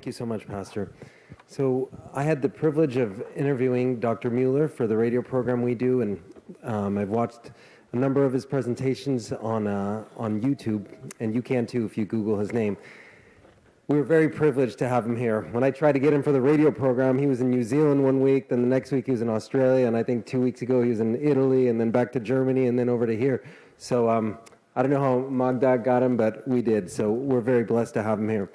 Thank you so much, Pastor. So I had the privilege of interviewing Dr. Mueller for the radio program we do, and I've watched a number of his presentations on YouTube, and you can too if you Google his name. We were very privileged to have him here. When I tried to get him for the radio program, he was in New Zealand one week, then the next week he was in Australia, and I think 2 weeks ago he was in Italy, and then back to Germany, and then over to here. So I don't know how Magda got him, but we did. So we're very blessed to have him here.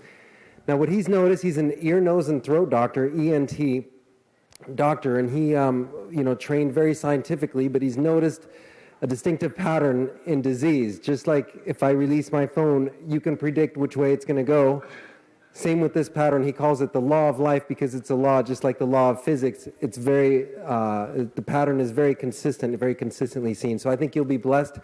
Now, what he's noticed, he's an ear, nose, and throat doctor, ENT doctor, and he, trained very scientifically, but he's noticed a distinctive pattern in disease. Just like if I release my phone, you can predict which way it's going to go. Same with this pattern. He calls it the law of life because it's a law, just like the law of physics. It's the pattern is very consistent, very consistently seen. So I think you'll be blessed.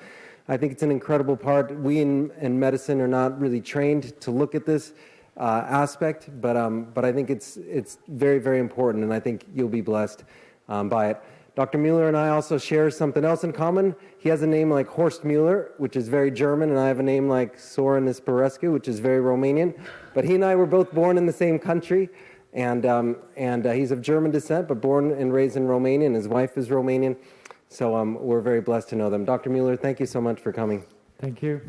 I think it's an incredible part. We in medicine are not really trained to look at this aspect, but I think it's very, very important, and I think you'll be blessed by it. Dr. Mueller and I also share something else in common. He has a name like Horst Mueller, which is very German, and I have a name like Sorin Isparescu, which is very Romanian. But he and I were both born in the same country, and he's of German descent, but born and raised in Romania, and his wife is Romanian. So we're very blessed to know them. Dr. Mueller, thank you so much for coming. Thank you.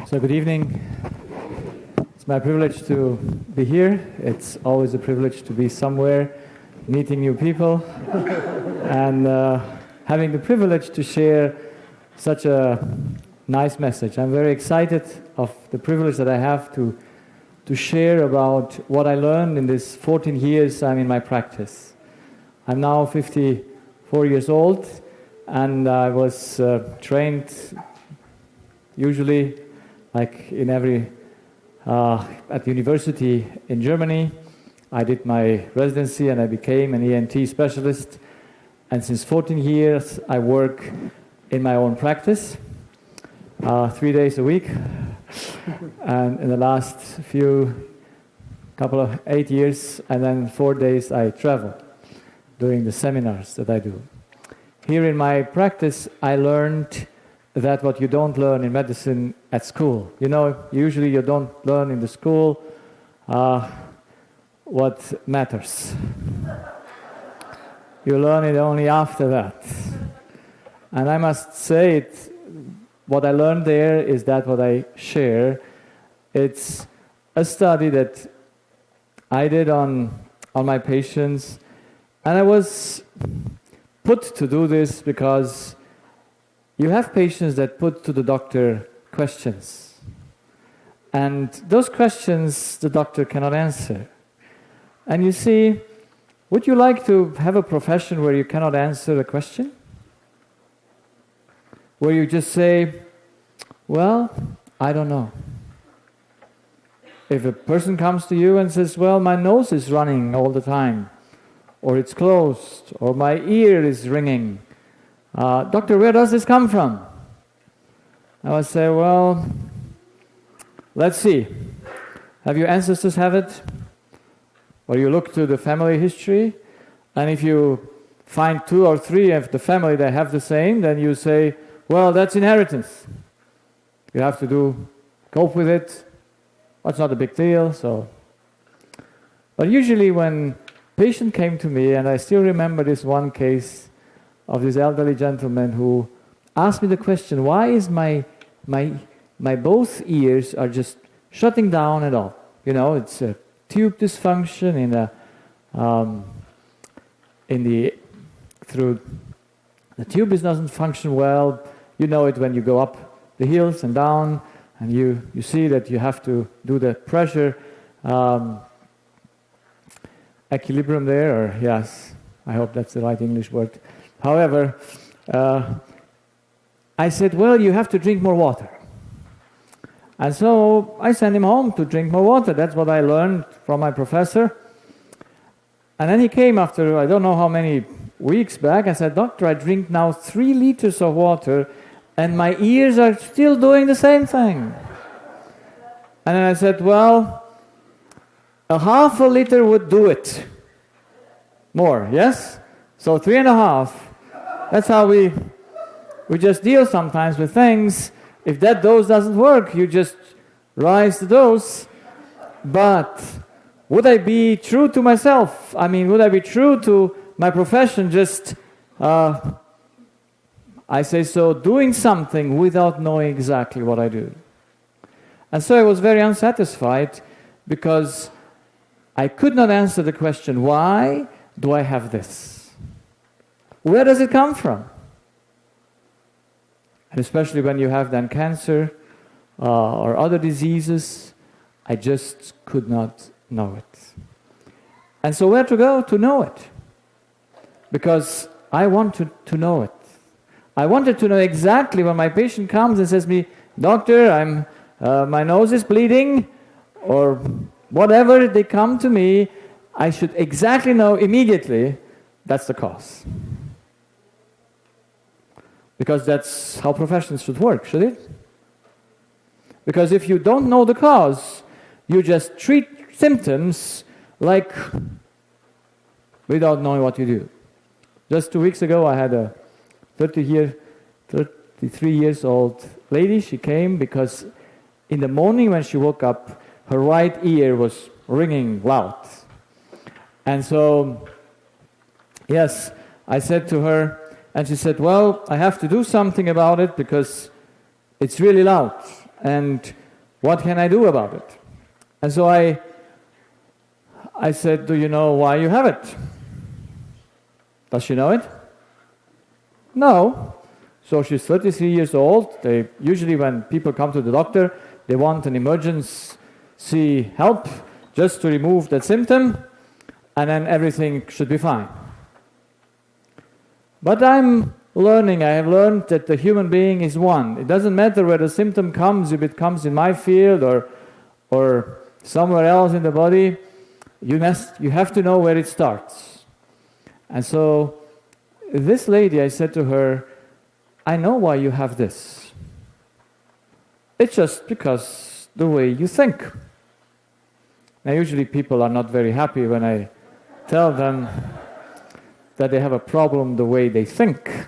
So good evening. It's my privilege to be here. It's always a privilege to be somewhere, meeting new people, and having the privilege to share such a nice message. I'm very excited of the privilege that I have to share about what I learned in this 14 years I'm in my practice. I'm now 54 years old, and I was trained usually like in every at the university in Germany. I did my residency and I became an ENT specialist. And since 14 years, I work in my own practice, 3 days a week. And in the last couple of 8 years, and then 4 days I travel doing the seminars that I do. Here in my practice, I learned that what you don't learn in medicine at school. You know, usually you don't learn in the school what matters. You learn it only after that. And I must say what I learned there is that what I share, it's a study that I did on my patients, and I was put to do this because you have patients that put to the doctor questions. And those questions the doctor cannot answer. And you see, would you like to have a profession where you cannot answer a question? Where you just say, well, I don't know. If a person comes to you and says, well, my nose is running all the time, or it's closed, or my ear is ringing, doctor, where does this come from? I would say, well, let's see. Have your ancestors have it? Or you look to the family history, and if you find 2 or 3 of the family that have the same, then you say, well, that's inheritance. You have to cope with it. Well, it's not a big deal. But usually when patient came to me, and I still remember this one case of this elderly gentleman who asked me the question, why is my both ears are just shutting down at all? You know, it's a tube dysfunction through the tube doesn't function well. You know it when you go up the hills and down, and you see that you have to do the pressure equilibrium there, or yes, I hope that's the right English word. However, I said, well, you have to drink more water. And so I sent him home to drink more water. That's what I learned from my professor. And then he came after, I don't know how many weeks back. I said, doctor, I drink now 3 liters of water, and my ears are still doing the same thing. And then I said, well, a half a liter would do it. More, yes? So 3.5. That's how we just deal sometimes with things. If that dose doesn't work, you just rise the dose, but would I be true to myself? I mean, would I be true to my profession, just, I say so, doing something without knowing exactly what I do? And so I was very unsatisfied because I could not answer the question, why do I have this? Where does it come from? And especially when you have then cancer or other diseases, I just could not know it. And so where to go to know it? Because I wanted to know it. I wanted to know exactly when my patient comes and says to me, "Doctor, my nose is bleeding," or whatever they come to me, I should exactly know immediately that's the cause. Because that's how professions should work, should it? Because if you don't know the cause, you just treat symptoms like without knowing what you do. Just 2 weeks ago, I had a 33 years old lady. She came because in the morning when she woke up, her right ear was ringing loud. And so, yes, I said to her, and she said, "Well, I have to do something about it because it's really loud. And what can I do about it?" And so I said, "Do you know why you have it?" Does she know it? No. So she's 33 years old. Usually when people come to the doctor, they want an emergency help just to remove that symptom, and then everything should be fine. But I have learned that the human being is one. It doesn't matter where the symptom comes, if it comes in my field or somewhere else in the body, you have to know where it starts. And so this lady, I said to her, "I know why you have this. It's just because the way you think." Now usually people are not very happy when I tell them that they have a problem the way they think.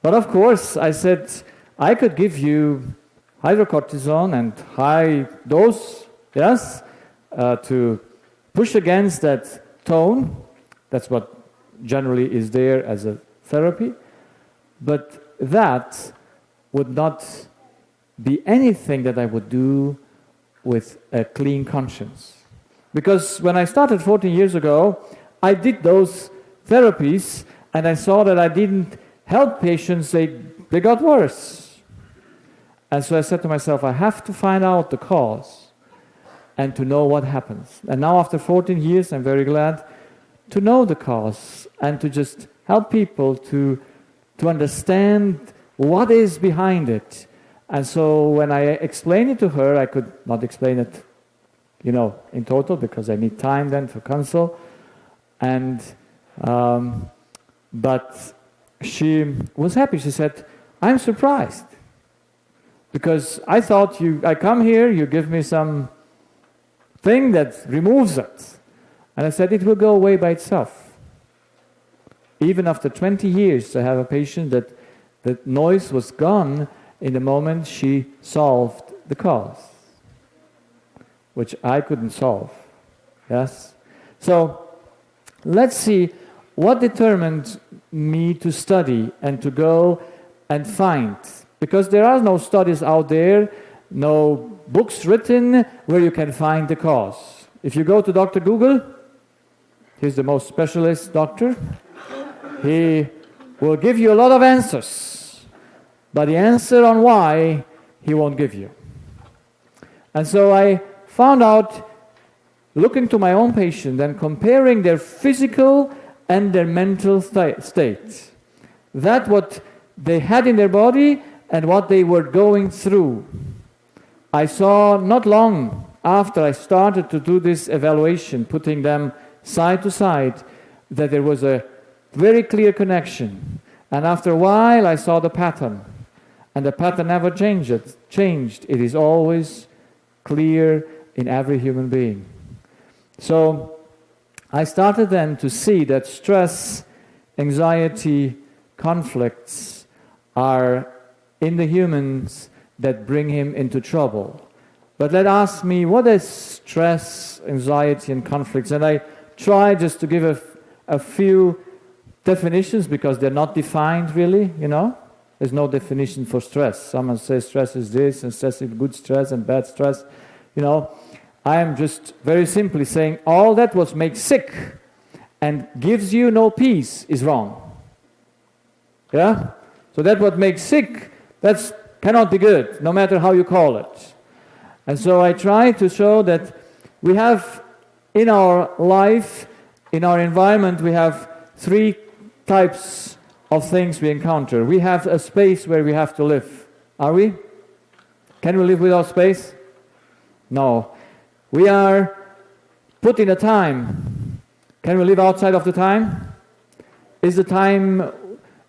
But of course, I said, I could give you hydrocortisone and high dose, yes, to push against that tone. That's what generally is there as a therapy. But that would not be anything that I would do with a clean conscience. Because when I started 14 years ago, I did those therapies and I saw that I didn't help patients, they got worse. And so I said to myself, I have to find out the cause and to know what happens. And now after 14 years, I'm very glad to know the cause and to just help people to understand what is behind it. And so when I explained it to her, I could not explain it, in total because I need time then to consult. And but she was happy. She said, "I'm surprised because I thought I come here, you give me some thing that removes it." And I said, "It will go away by itself." Even after 20 years, I have a patient that the noise was gone in the moment she solved the cause, which I couldn't solve. Yes? So let's see what determined me to study and to go and find. Because there are no studies out there, no books written where you can find the cause. If you go to Dr. Google, he's the most specialist doctor. He will give you a lot of answers, but the answer on why, he won't give you. And so I found out, looking to my own patient and comparing their physical and their mental state, that what they had in their body and what they were going through. I saw not long after I started to do this evaluation, putting them side to side, that there was a very clear connection. And after a while, I saw the pattern. And the pattern never changed. It is always clear in every human being. So I started then to see that stress, anxiety, conflicts are in the humans that bring him into trouble. But let ask me, what is stress, anxiety, and conflicts? And I try just to give a few definitions because they're not defined really, you know. There's no definition for stress. Someone says stress is this, and stress is good stress and bad stress. You know, I am just very simply saying all that what makes sick and gives you no peace is wrong. Yeah? So that what makes sick, that cannot be good, no matter how you call it. And so I try to show that we have in our life, in our environment, we have three types of things we encounter. We have a space where we have to live. Are we? Can we live without space? No. We are put in a time. Can we live outside of the time? Is the time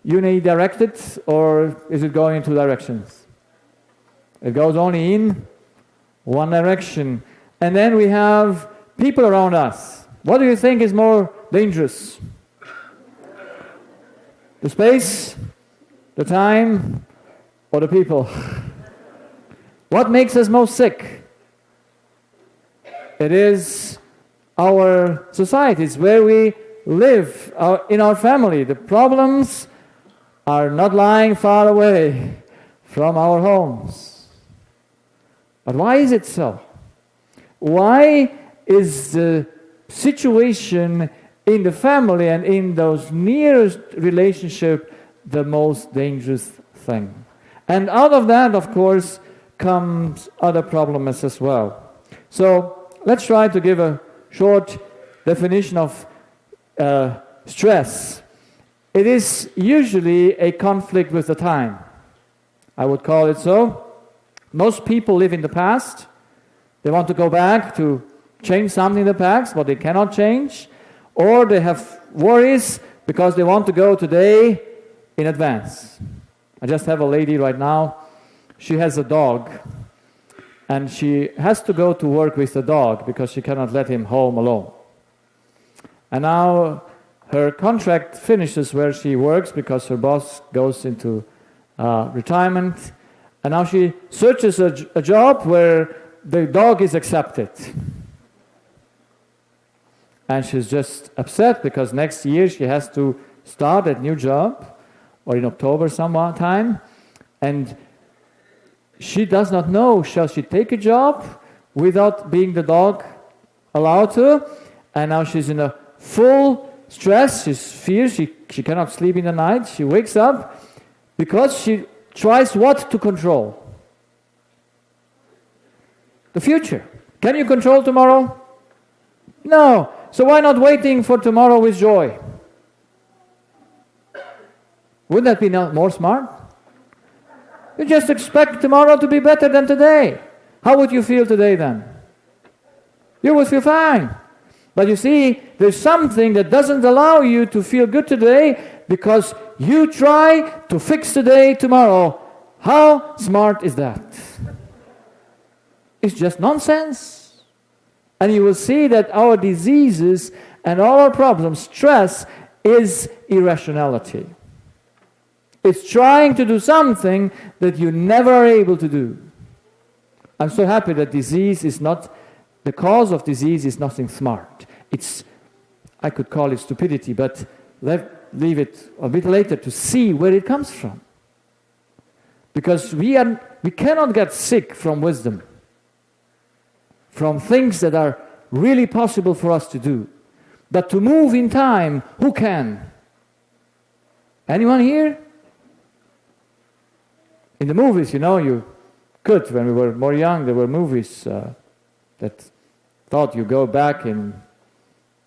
unidirected or is it going in two directions? It goes only in one direction. And then we have people around us. What do you think is more dangerous? The space, the time, or the people? What makes us most sick? It is our society. It's where we live, in our family. The problems are not lying far away from our homes. But why is it so? Why is the situation in the family and in those nearest relationship the most dangerous thing? And out of that, of course, comes other problems as well. So let's try to give a short definition of stress. It is usually a conflict with the time. I would call it so. Most people live in the past. They want to go back to change something in the past, but they cannot change. Or they have worries because they want to go today in advance. I just have a lady right now. She has a dog. And she has to go to work with the dog because she cannot let him home alone. And now her contract finishes where she works because her boss goes into retirement. And now she searches a job where the dog is accepted. And she's just upset because next year she has to start a new job, or in October sometime. And she does not know, shall she take a job without being the dog allowed to? And now she's in a full stress, she's fears, she cannot sleep in the night, she wakes up because she tries what to control? The future. Can you control tomorrow? No. So why not waiting for tomorrow with joy? Wouldn't that be more smart? You just expect tomorrow to be better than today. How would you feel today then? You would feel fine. But you see, there's something that doesn't allow you to feel good today because you try to fix today tomorrow. How smart is that? It's just nonsense. And you will see that our diseases and all our problems, stress, is irrationality. It's trying to do something that you never are able to do. I'm so happy that disease is not, the cause of disease is nothing smart. It's, I could call it stupidity, but leave it a bit later to see where it comes from. Because we cannot get sick from wisdom, from things that are really possible for us to do. But to move in time, who can? Anyone here? In the movies, you know, you could. When we were more young, there were movies that thought you go back in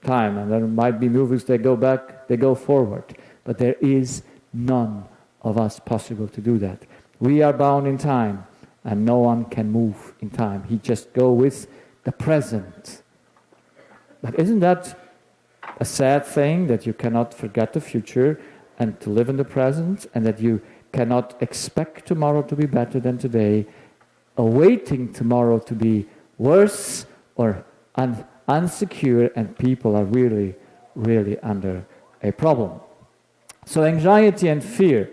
time, and there might be movies that go back, they go forward. But there is none of us possible to do that. We are bound in time, and no one can move in time. He just go with the present. But isn't that a sad thing, that you cannot forget the future and to live in the present, and that you cannot expect tomorrow to be better than today, awaiting tomorrow to be worse or unsecure, and people are really, really under a problem. So anxiety and fear.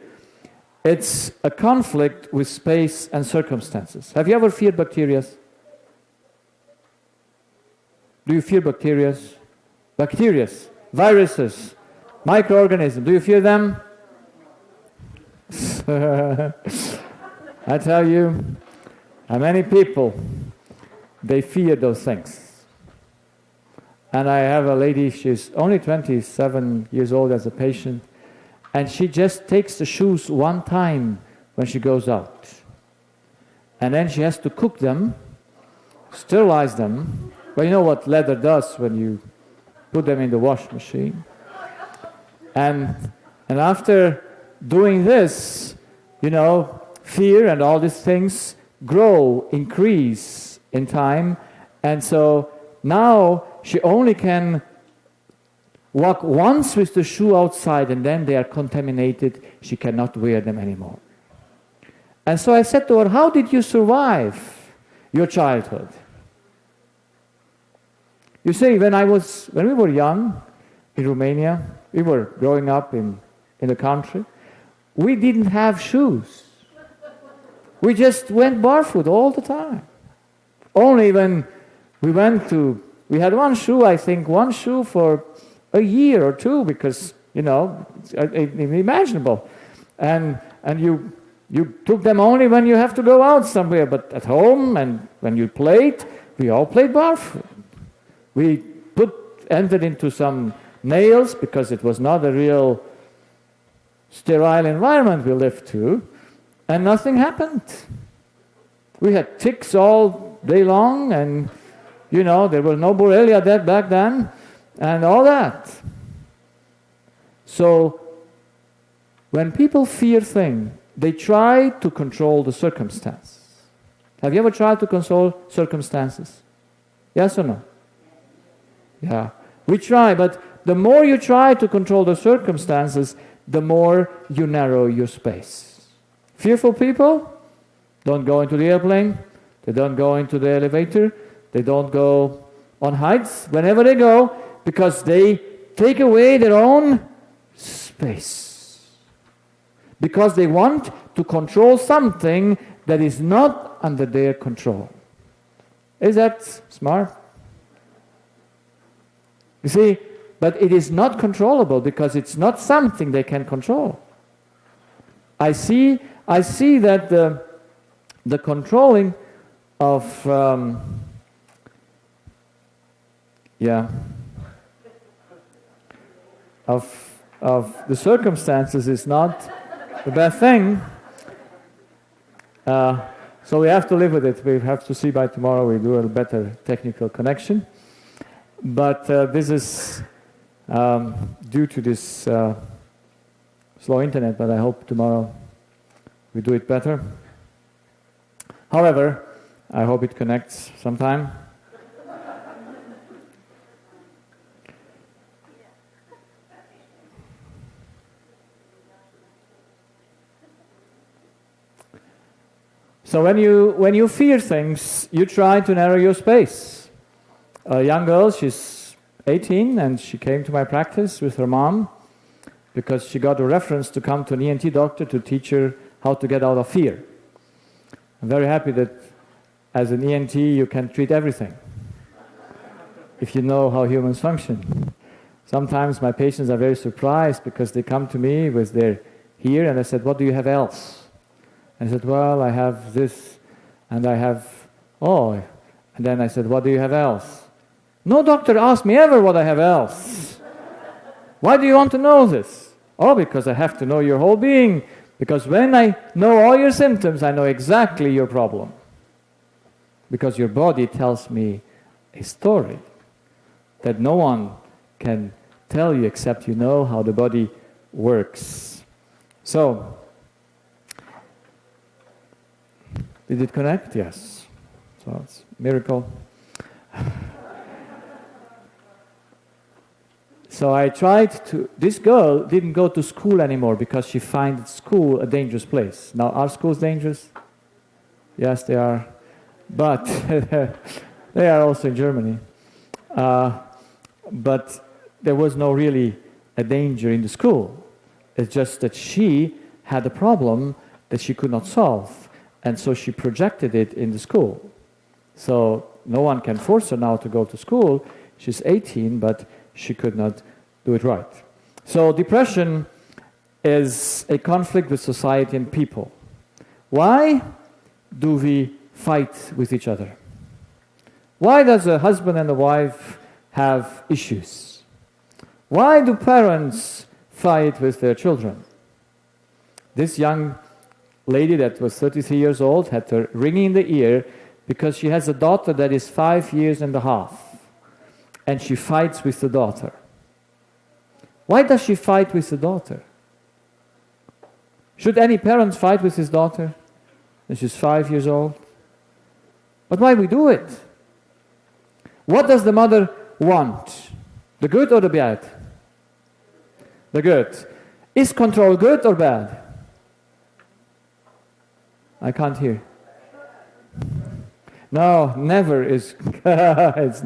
It's a conflict with space and circumstances. Have you ever feared bacteria? Do you fear bacteria? Bacteria, viruses, microorganisms, do you fear them? I tell you, many people, they fear those things. And I have a lady, she's only 27 years old as a patient, and she just takes the shoes one time when she goes out. And then she has to cook them, sterilize them. Well, you know what leather does when you put them in the wash machine. And after doing this, you know, fear and all these things grow, increase in time. And so now she only can walk once with the shoe outside, and then they are contaminated. She cannot wear them anymore. And so I said to her, how did you survive your childhood? You see, when we were young in Romania, we were growing up in the country, we didn't have shoes. We just went barefoot all the time. Only when we had one shoe for a year or two, because, you know, it's unimaginable. And you took them only when you have to go out somewhere, but at home and when you played, we all played barefoot. We entered into some nails because it was not a real sterile environment we lived through, and nothing happened. We had ticks all day long, and, you know, there was no Borrelia dead back then, and all that. So, when people fear things, they try to control the circumstance. Have you ever tried to control circumstances? Yes or no? Yeah. We try, but the more you try to control the circumstances, the more you narrow your space. Fearful people don't go into the airplane, they don't go into the elevator, they don't go on heights whenever they go, because they take away their own space. Because they want to control something that is not under their control. Is that smart? You see, but it is not controllable because it's not something they can control. I see that the controlling of the circumstances is not the best thing. So we have to live with it. We have to see by tomorrow we do a better technical connection. But this is due to this slow internet, but I hope tomorrow we do it better. However, I hope it connects sometime. So when you fear things, you try to narrow your space. A young girl, she's 18, and she came to my practice with her mom because she got a reference to come to an ENT doctor to teach her how to get out of fear. I'm very happy that as an ENT you can treat everything if you know how humans function. Sometimes my patients are very surprised because they come to me with their here, and I said, what do you have else? And I said, well, I have this, and I have, and then I said, what do you have else? No doctor asked me ever what I have else. Why do you want to know this? Oh, because I have to know your whole being. Because when I know all your symptoms, I know exactly your problem. Because your body tells me a story that no one can tell you except you know how the body works. So, did it connect? Yes. So it's a miracle. So I tried to, this girl didn't go to school anymore because she finds school a dangerous place. Now, are schools dangerous? Yes, they are. But they are also in Germany. But there was no really a danger in the school. It's just that she had a problem that she could not solve, and so she projected it in the school. So no one can force her now to go to school. She's 18, but she could not do it right. So depression is a conflict with society and people. Why do we fight with each other? Why does a husband and a wife have issues? Why do parents fight with their children? This young lady that was 33 years old had her ringing in the ear because she has a daughter that is 5 years and a half, and she fights with the daughter. Why does she fight with the daughter? Should any parent fight with his daughter when she's 5 years old? But why we do it? What does the mother want? The good or the bad? The good. Is control good or bad? I can't hear. No, never is. It's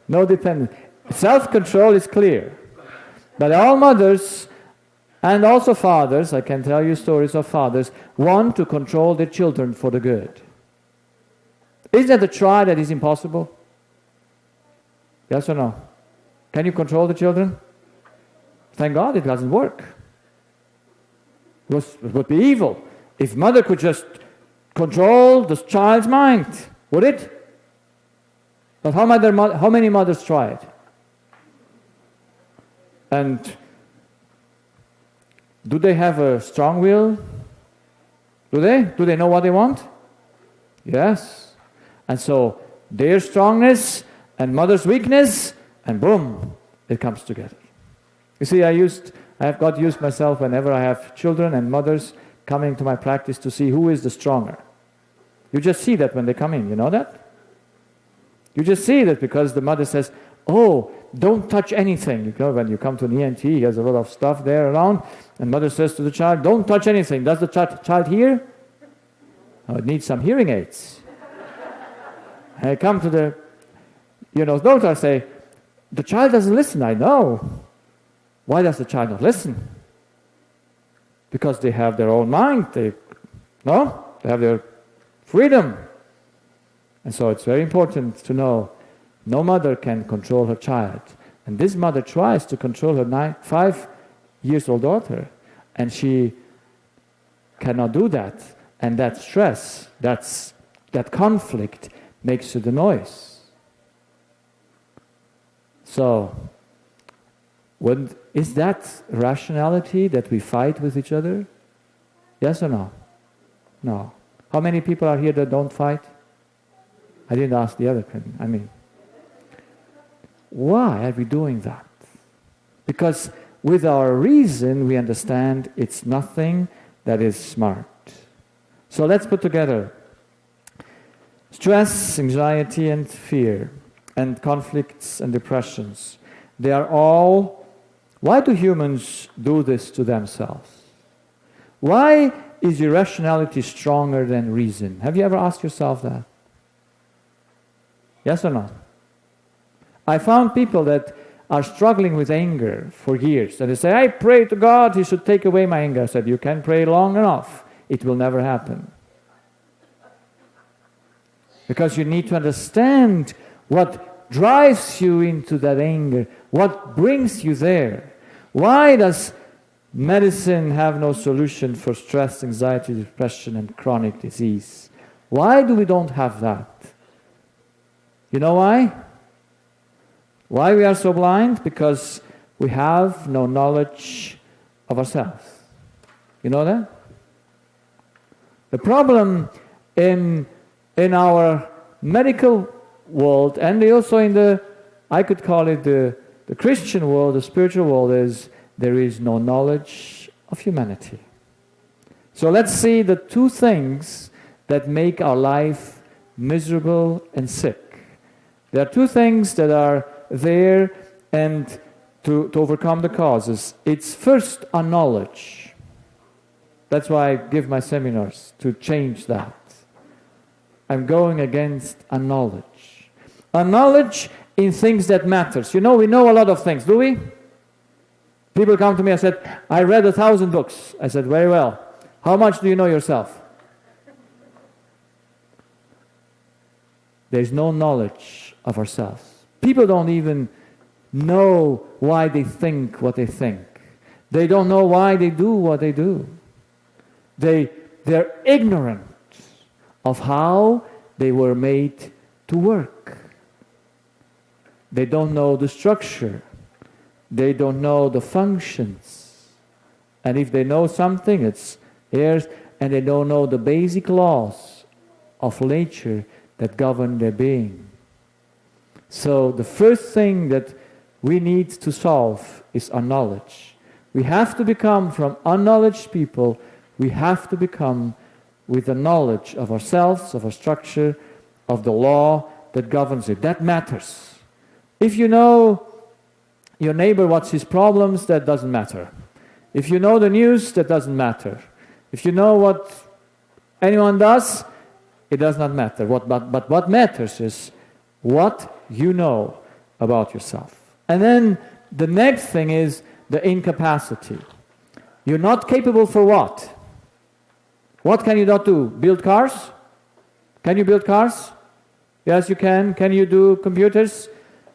no dependence. Self-control is clear. But all mothers and also fathers, I can tell you stories of fathers, want to control their children for the good. Is that a try that is impossible? Yes or no? Can you control the children? Thank God it doesn't work. It would be evil if mother could just control the child's mind, would it? But how many mothers tried? And do they have a strong will? Do they? Do they know what they want? Yes. And so their strongness and mother's weakness, and boom, it comes together. You see, I have got used myself whenever I have children and mothers coming to my practice to see who is the stronger. You just see that when they come in, you know that? You just see that because the mother says, oh, don't touch anything. You know, when you come to an ENT, he has a lot of stuff there around, and mother says to the child, don't touch anything. Does the child hear? Oh, it needs some hearing aids. I come to the, doctor, I say, the child doesn't listen. I know. Why does the child not listen? Because they have their own mind. They have their freedom. And so it's very important to know no mother can control her child. And this mother tries to control her 5-year-old daughter, and she cannot do that. And that stress, that conflict makes the noise. So, is that rationality that we fight with each other? Yes or no? No. How many people are here that don't fight? I didn't ask the other person. Why are we doing that? Because with our reason we understand it's nothing that is smart. So let's put together stress, anxiety and fear, and conflicts and depressions. They are all, why do humans do this to themselves? Why is irrationality stronger than reason? Have you ever asked yourself that? Yes or no? I found people that are struggling with anger for years, and they say, I pray to God, He should take away my anger. I said, you can pray long enough, it will never happen. Because you need to understand what drives you into that anger, what brings you there. Why does medicine have no solution for stress, anxiety, depression, and chronic disease? Why do we don't have that? You know why? Why we are so blind? Because we have no knowledge of ourselves. You know that? The problem in our medical world, and also in the, I could call it the Christian world, the spiritual world, is there is no knowledge of humanity. So let's see the two things that make our life miserable and sick. There are two things that are there and to overcome the causes. It's first our knowledge. That's why I give my seminars, to change that. I'm going against a knowledge. A knowledge in things that matters. We know a lot of things, do we? People come to me and said, I read 1,000 books. I said, very well. How much do you know yourself? There's no knowledge of ourselves. People don't even know why they think what they think. They don't know why they do what they do. They're ignorant of how they were made to work. They don't know the structure. They don't know the functions. And if they know something, it's theirs, and they don't know the basic laws of nature that govern their being. So the first thing that we need to solve is our knowledge. We have to become, from unknowledge people, we have to become with the knowledge of ourselves, of our structure, of the law that governs it. That matters. If you know your neighbor, what's his problems, that doesn't matter. If you know the news, that doesn't matter. If you know what anyone does, it does not matter. But what matters is what you know about yourself. And then the next thing is the incapacity. You're not capable for what? What can you not do? Build cars? Can you build cars? Yes, you can. Can you do computers?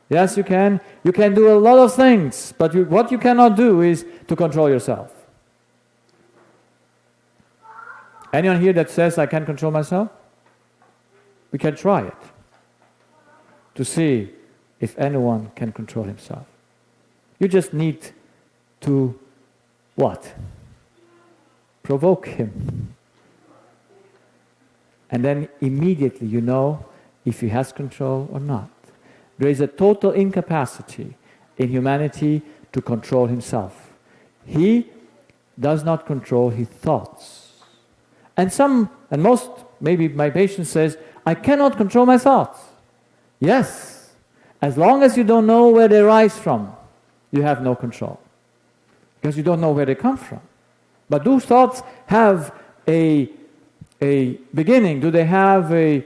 Yes, you can. You can do a lot of things, but what you cannot do is to control yourself. Anyone here that says, I can control myself? We can try it to see if anyone can control himself. You just need to what? Provoke him. And then immediately you know if he has control or not. There is a total incapacity in humanity to control himself. He does not control his thoughts. And most, maybe my patient says, I cannot control my thoughts. Yes, as long as you don't know where they arise from, you have no control. Because you don't know where they come from. But do thoughts have a beginning? Do they have a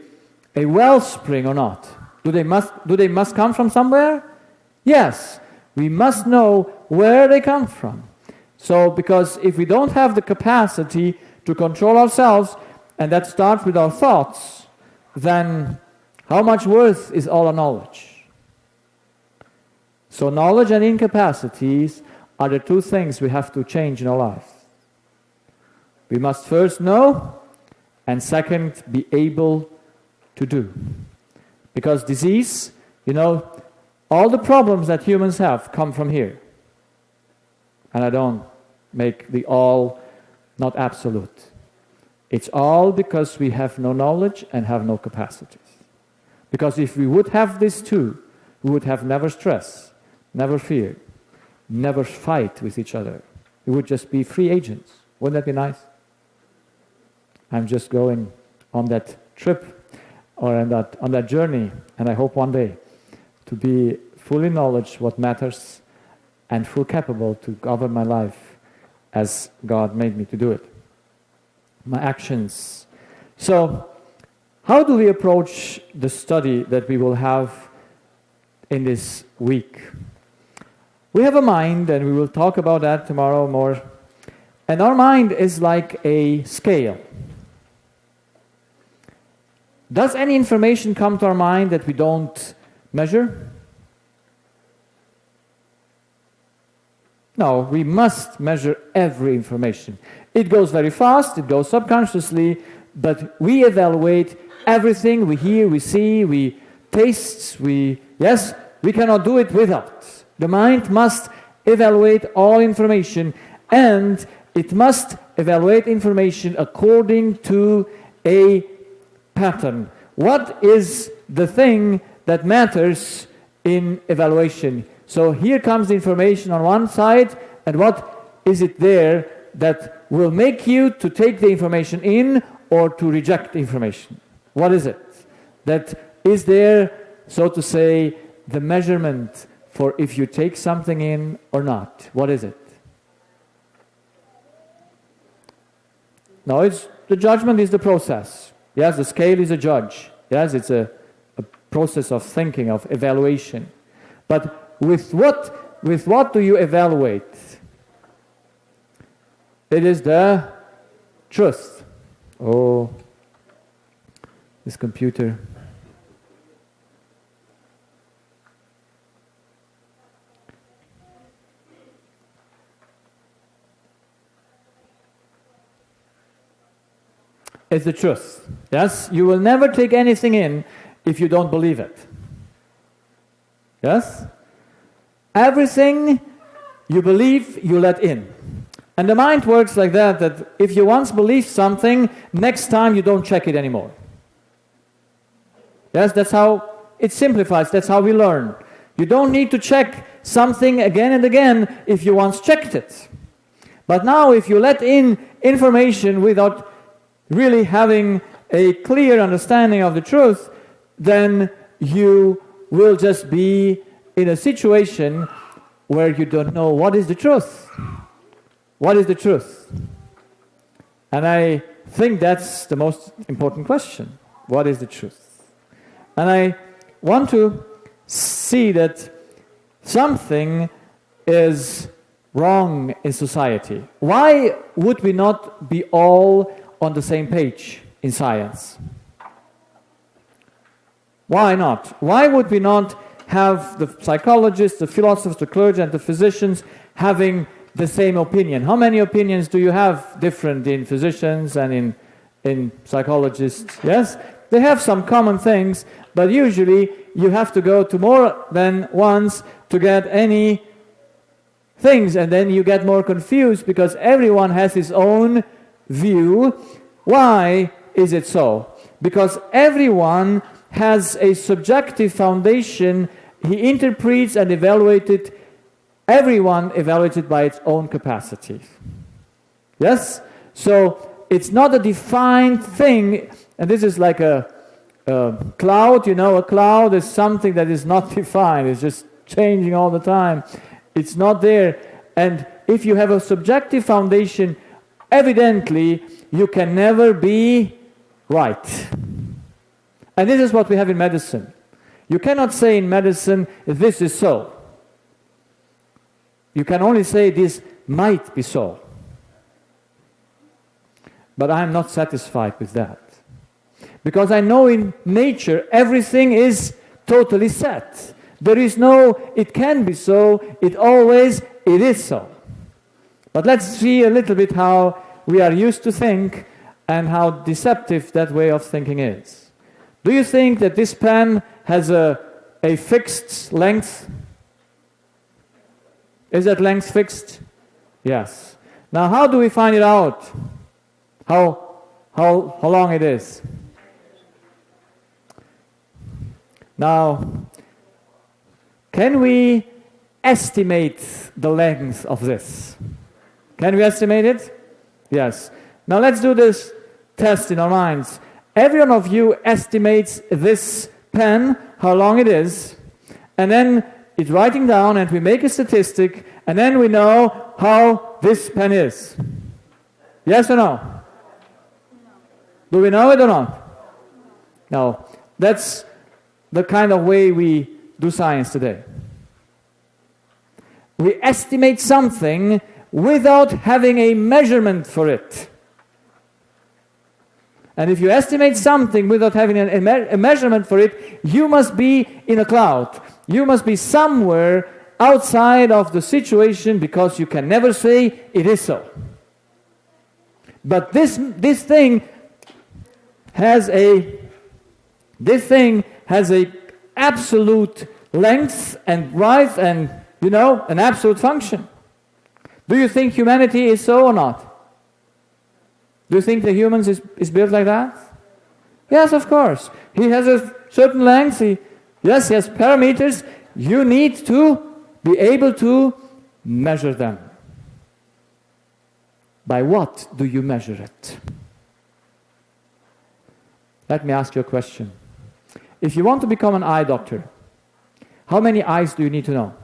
wellspring or not? Do they must come from somewhere? Yes, we must know where they come from. So, because if we don't have the capacity to control ourselves, and that starts with our thoughts, then how much worth is all our knowledge? So knowledge and incapacities are the two things we have to change in our life. We must first know, and second, be able to do. Because disease, all the problems that humans have come from here. And I don't make the all not absolute. It's all because we have no knowledge and have no capacities. Because if we would have this too, we would have never stress, never fear, never fight with each other. We would just be free agents. Wouldn't that be nice? I'm just going on that trip or on that journey, and I hope one day to be fully knowledge what matters and full capable to govern my life as God made me to do it. My actions. So, how do we approach the study that we will have in this week? We have a mind, and we will talk about that tomorrow more. And our mind is like a scale. Does any information come to our mind that we don't measure? No, we must measure every information. It goes very fast, it goes subconsciously, but we evaluate everything we hear, we see, we taste, we cannot do it without. The mind must evaluate all information, and it must evaluate information according to a pattern. What is the thing that matters in evaluation? So here comes the information on one side, and what is it there that will make you to take the information in or to reject the information? What is it that is there, so to say, the measurement for if you take something in or not? What is it? No, the judgment is the process. Yes, the scale is a judge. Yes, it's a process of thinking, of evaluation. But with what do you evaluate? It is the truth. Oh, this computer. It's the truth. Yes? You will never take anything in if you don't believe it. Yes? Everything you believe, you let in. And the mind works like that, that if you once believe something, next time you don't check it anymore. Yes, that's how it simplifies, that's how we learn. You don't need to check something again and again if you once checked it. But now if you let in information without really having a clear understanding of the truth, then you will just be in a situation where you don't know what is the truth. What is the truth? And I think that's the most important question. What is the truth? And I want to see that something is wrong in society. Why would we not be all on the same page in science? Why not? Why would we not have the psychologists, the philosophers, the clergy, and the physicians having the same opinion? How many opinions do you have different in physicians and in psychologists? Yes? They have some common things, but usually you have to go to more than once to get any things, and then you get more confused because everyone has his own view. Why is it so? Because everyone has a subjective foundation. He interprets and evaluated, everyone evaluated by its own capacities. Yes? So it's not a defined thing, and this is like a cloud, you know, a cloud is something that is not defined, it's just changing all the time. It's not there. And if you have a subjective foundation, evidently you can never be right. And this is what we have in medicine. You cannot say in medicine, this is so. You can only say this might be so. But I'm not satisfied with that. Because I know in nature everything is totally set. There is no, it can be so, it is so. But let's see a little bit how we are used to think and how deceptive that way of thinking is. Do you think that this pen has a fixed length? Is that length fixed? Yes. Now how do we find it out? How long it is? Now, can we estimate the length of this? Can we estimate it? Yes. Now let's do this test in our minds. Every one of you estimates this pen, how long it is, and then it's writing down and we make a statistic, and then we know how this pen is. Yes or no? Do we know it or not? No. That's the kind of way we do science today. We estimate something without having a measurement for it. And if you estimate something without having a measurement for it, you must be in a cloud. You must be somewhere outside of the situation, because you can never say it is so. But this thing has a absolute length and width and, an absolute function. Do you think humanity is so or not? Do you think the humans is built like that? Yes, of course. He has a certain length. He has parameters. You need to be able to measure them. By what do you measure it? Let me ask you a question. If you want to become an eye doctor, how many eyes do you need to know?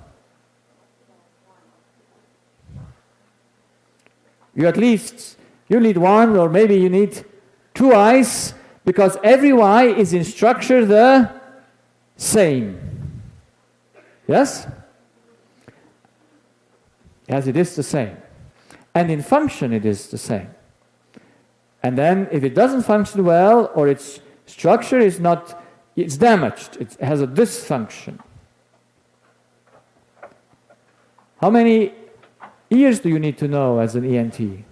You need one, or maybe you need 2 eyes, because every eye is in structure the same. Yes? Yes, it is the same. And in function it is the same. And then if it doesn't function well, or its structure is not, it's damaged, it has a dysfunction. How many ears do you need to know as an ENT?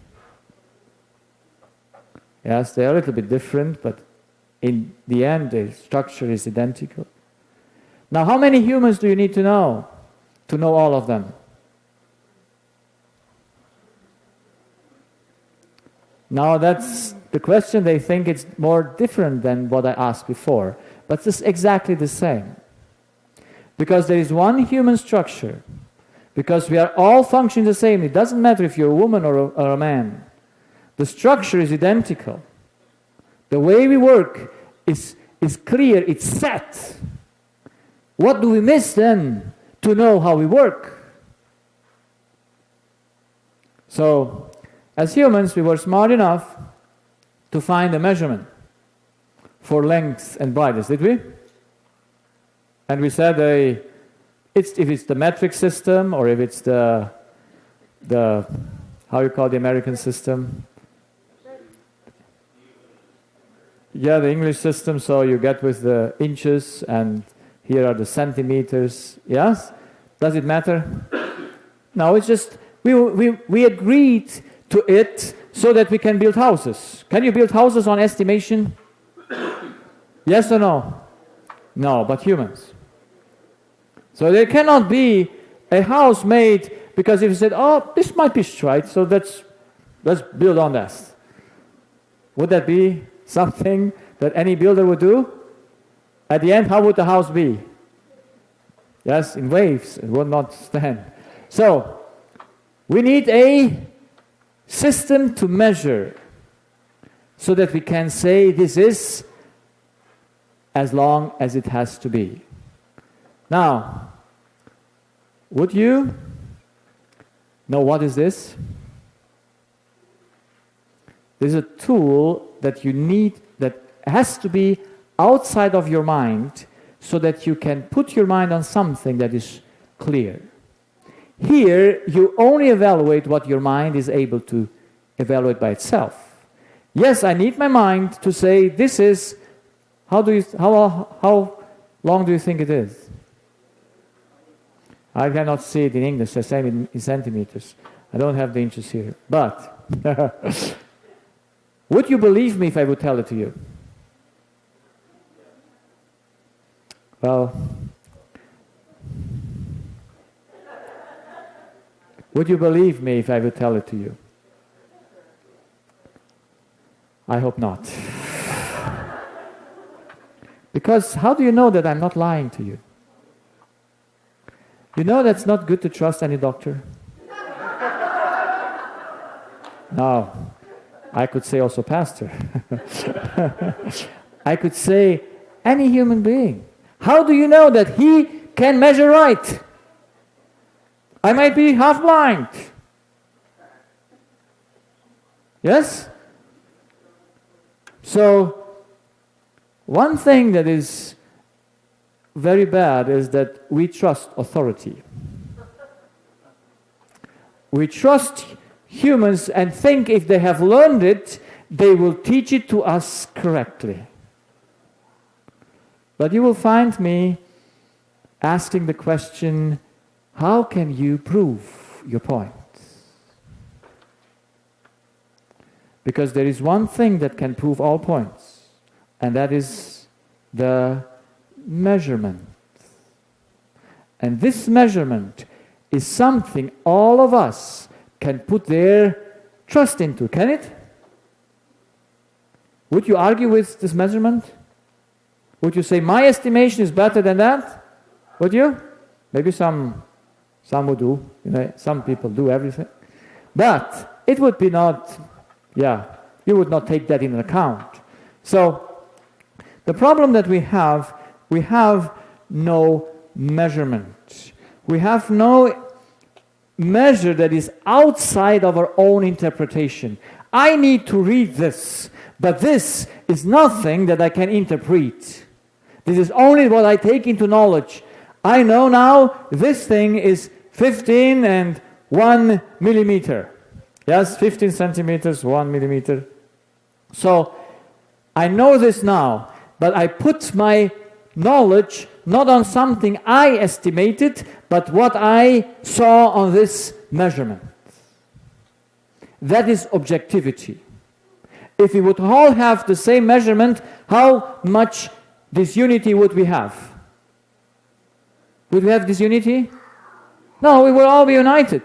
Yes, they are a little bit different, but in the end, the structure is identical. Now, how many humans do you need to know all of them? Now, that's the question. They think it's more different than what I asked before, but it's exactly the same. Because there is one human structure, because we are all functioning the same. It doesn't matter if you're a woman or a man. The structure is identical. The way we work is clear, it's set. What do we miss then to know how we work? So, as humans, we were smart enough to find a measurement for length and brightness, did we? And we said if it's the metric system, or if it's the how you call the American system? Yeah, the English system, so you get with the inches, and here are the centimeters. Yes? Does it matter? No, it's just, we agreed to it so that we can build houses. Can you build houses on estimation? Yes or no? No, but humans. So there cannot be a house made because if you said, oh, this might be straight, so let's build on that. Would that be something that any builder would do? At the end, how would the house be? Yes, in waves, it would not stand. So, we need a system to measure so that we can say this is as long as it has to be. Now, would you know what is this? There's a tool that you need that has to be outside of your mind so that you can put your mind on something that is clear. Here, you only evaluate what your mind is able to evaluate by itself. Yes, I need my mind to say this is, how long do you think it is? I cannot see it in English, the same in centimeters. I don't have the inches here. But, would you believe me if I would tell it to you? Well, would you believe me if I would tell it to you? I hope not. Because how do you know that I'm not lying to you? You know that's not good to trust any doctor. No, I could say also pastor. I could say any human being. How do you know that he can measure right? I might be half blind. Yes? So, one thing that is very bad is that we trust authority. We trust humans and think if they have learned it, they will teach it to us correctly. But you will find me asking the question, how can you prove your point? Because there is one thing that can prove all points, and that is the measurement. And this measurement is something all of us can put their trust into, can it? Would you argue with this measurement? Would you say, my estimation is better than that? Would you? Maybe some would do. You know, some people do everything. But it would be not, you would not take that into account. So, the problem that we have no measurement. We have no measure that is outside of our own interpretation. I need to read this, but this is nothing that I can interpret. This is only what I take into knowledge. I know now this thing is 15 and 1 millimeter. Yes, 15 centimeters, 1 millimeter. So I know this now, but I put my knowledge not on something I estimated, but what I saw on this measurement. That is objectivity. If we would all have the same measurement, how much disunity would we have? Would we have disunity? No, we would all be united.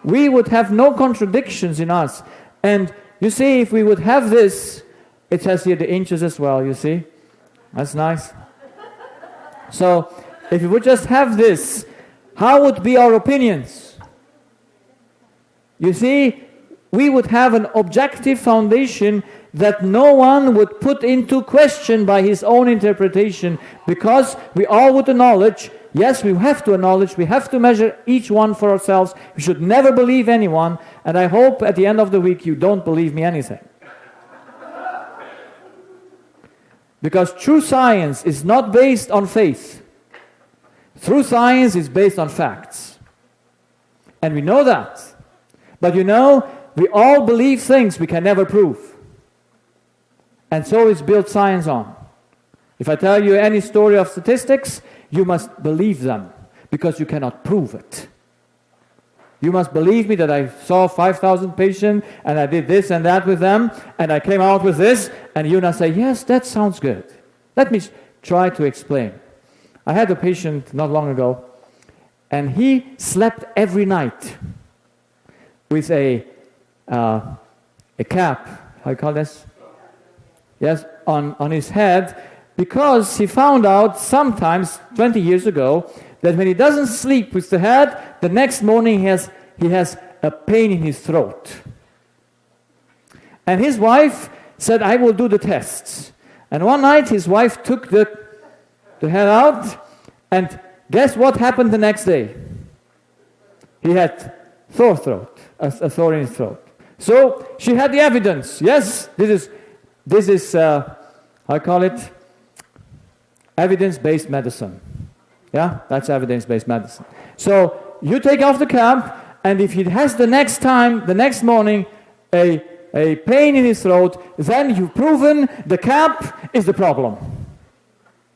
We would have no contradictions in us. And you see, if we would have this, it has here the inches as well, you see? That's nice. So, if we would just have this, how would be our opinions? You see, we would have an objective foundation that no one would put into question by his own interpretation, because we all would acknowledge, yes, we have to acknowledge, we have to measure each one for ourselves. We should never believe anyone, and I hope at the end of the week you don't believe me anything. Because true science is not based on faith. True science is based on facts. And we know that. But you know, we all believe things we can never prove. And so is built science on. If I tell you any story of statistics, you must believe them, because you cannot prove it. You must believe me that I saw 5,000 patients, and I did this and that with them, and I came out with this, and you now say, yes, that sounds good. Let me try to explain. I had a patient not long ago, and he slept every night with a cap, how you call this? Yes, on his head, because he found out sometimes, 20 years ago, that when he doesn't sleep with the head, the next morning he has a pain in his throat. And his wife said, I will do the tests. And one night his wife took the head out, and guess what happened the next day? He had sore throat, a sore in his throat. So she had the evidence. Yes, this is I call it evidence-based medicine. Yeah, that's evidence-based medicine. So you take off the cap, and if he has the next morning, a pain in his throat, then you've proven the cap is the problem.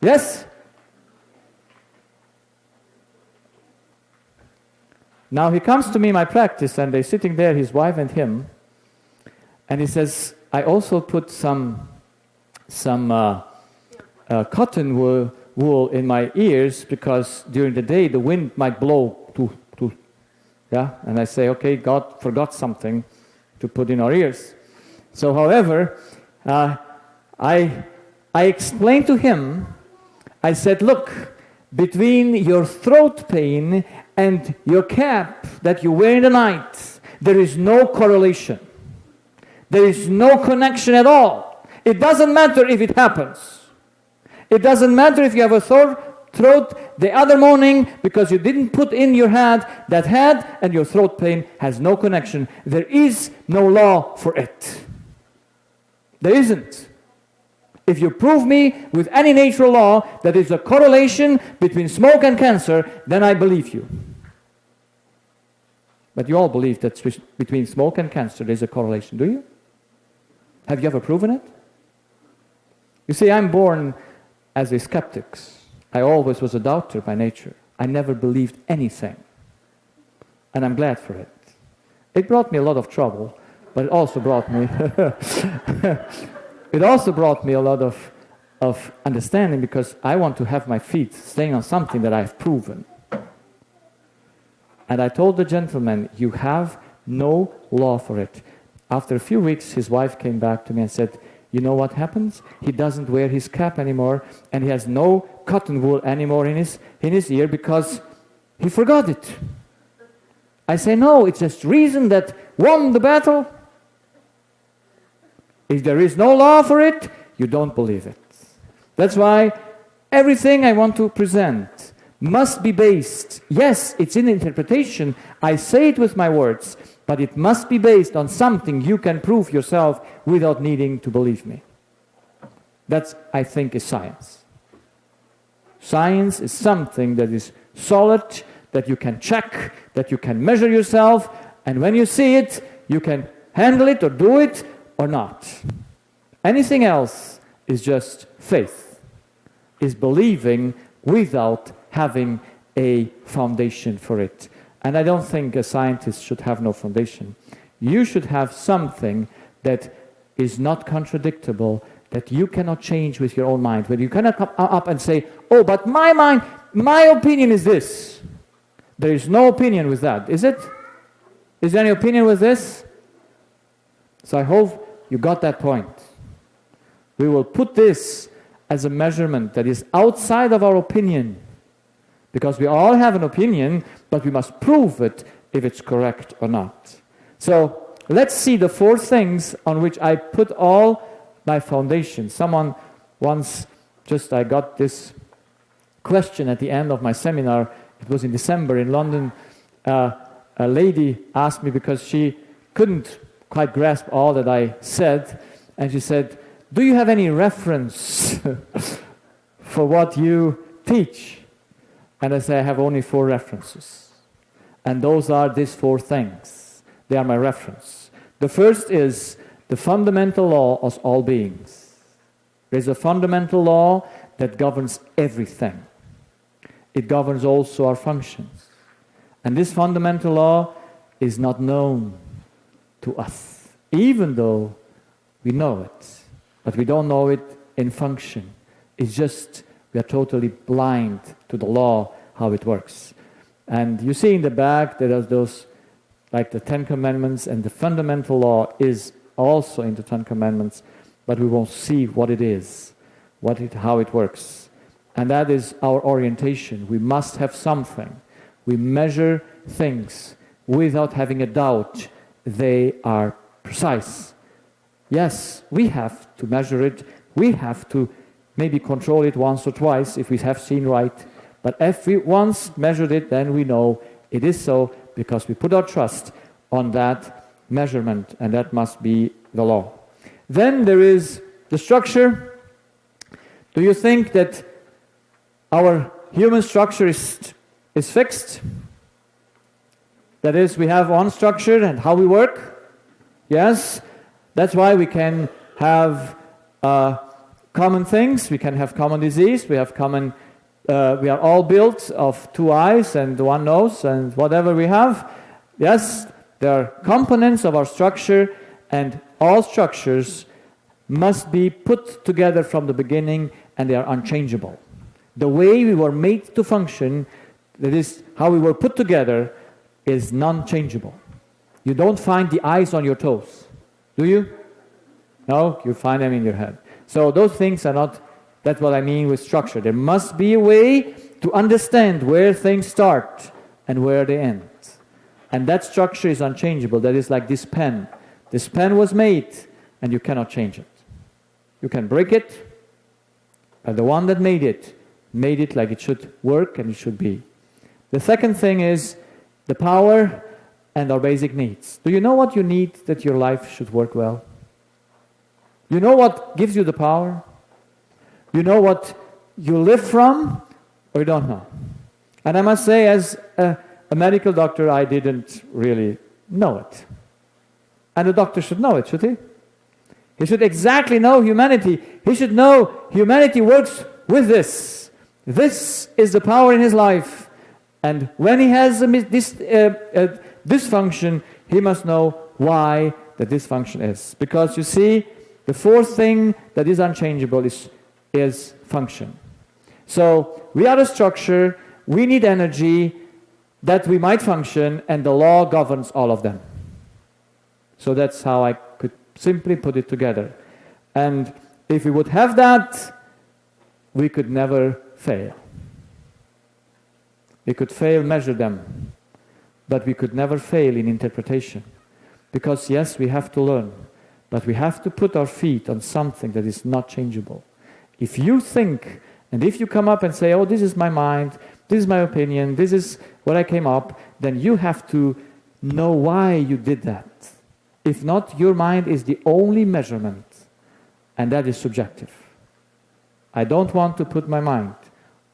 Yes? Now he comes to me in my practice, and they're sitting there, his wife and him, and he says, I also put some cotton wool in my ears, because during the day the wind might blow yeah, and I say, okay, God forgot something to put in our ears. So, however, I explained to him, I said, look, between your throat pain and your cap that you wear in the night, there is no correlation. There is no connection at all. It doesn't matter if it happens. It doesn't matter if you have a sore throat the other morning because you didn't put in your head. That head and your throat pain has no connection. There is no law for it. There isn't. If you prove me with any natural law that there is a correlation between smoke and cancer, then I believe you. But you all believe that between smoke and cancer there is a correlation, do you? Have you ever proven it? You see, I'm born as a skeptic. I always was a doubter by nature. I never believed anything. And I'm glad for it. It brought me a lot of trouble, but it also brought me a lot of understanding, because I want to have my feet staying on something that I've proven. And I told the gentleman, you have no law for it. After a few weeks, his wife came back to me and said, you know what happens? He doesn't wear his cap anymore, and he has no cotton wool anymore in his ear because he forgot it. I say, no, it's just reason that won the battle. If there is no law for it, you don't believe it. That's why everything I want to present must be based. Yes, it's in interpretation. I say it with my words, but it must be based on something you can prove yourself without needing to believe me. That's, I think, is science. Science is something that is solid, that you can check, that you can measure yourself, and when you see it, you can handle it or do it or not. Anything else is just faith, is believing without having a foundation for it. And I don't think a scientist should have no foundation. You should have something that is not contradictable, that you cannot change with your own mind, where you cannot come up and say, oh, but my mind, my opinion is this. There is no opinion with that, is it? Is there any opinion with this? So I hope you got that point. We will put this as a measurement that is outside of our opinion, because we all have an opinion, but we must prove it if it's correct or not. So let's see the 4 things on which I put all my foundation. Someone once, I got this question at the end of my seminar. It was in December in London. A lady asked me, because she couldn't quite grasp all that I said, and she said, do you have any reference for what you teach? And I say, I have only 4 references. And those are these 4 things. They are my reference. The first is the fundamental law of all beings. There's a fundamental law that governs everything. It governs also our functions. And this fundamental law is not known to us, even though we know it. But we don't know it in function. It's just we are totally blind to the law, how it works. And you see in the back there are those, like the 10 Commandments, and the fundamental law is also in the 10 Commandments, but we won't see what it is, how it works. And that is our orientation. We must have something. We measure things without having a doubt they are precise. Yes, we have to measure it. We have to maybe control it once or twice if we have seen right. But if we once measured it, then we know it is so, because we put our trust on that measurement, and that must be the law. Then there is the structure. Do you think that our human structure is fixed? That is, we have one structure and how we work? Yes. That's why we can have common things. We can have common disease. We have common. We are all built of 2 eyes and 1 nose and whatever we have. Yes, there are components of our structure, and all structures must be put together from the beginning, and they are unchangeable. The way we were made to function, that is how we were put together, is non-changeable. You don't find the eyes on your toes. Do you? No, you find them in your head. So those things are not, that's what I mean with structure. There must be a way to understand where things start and where they end. And that structure is unchangeable. That is like this pen. This pen was made, and you cannot change it. You can break it, but the one that made it like it should work and it should be. The second thing is the power and our basic needs. Do you know what you need that your life should work well? You know what gives you the power? You know what you live from, or you don't know? And I must say, as a medical doctor, I didn't really know it. And a doctor should know it, should he? He should exactly know humanity. He should know humanity works with this. This is the power in his life. And when he has this dysfunction, he must know why the dysfunction is. Because you see, the 4th thing that is unchangeable is function. So we are a structure, we need energy that we might function, and the law governs all of them. So that's how I could simply put it together. And if we would have that, we could never fail. We could fail, measure them, but we could never fail in interpretation. Because yes, we have to learn, but we have to put our feet on something that is not changeable. If you think, and if you come up and say, oh, this is my mind, this is my opinion, this is what I came up, then you have to know why you did that. If not, your mind is the only measurement, and that is subjective. I don't want to put my mind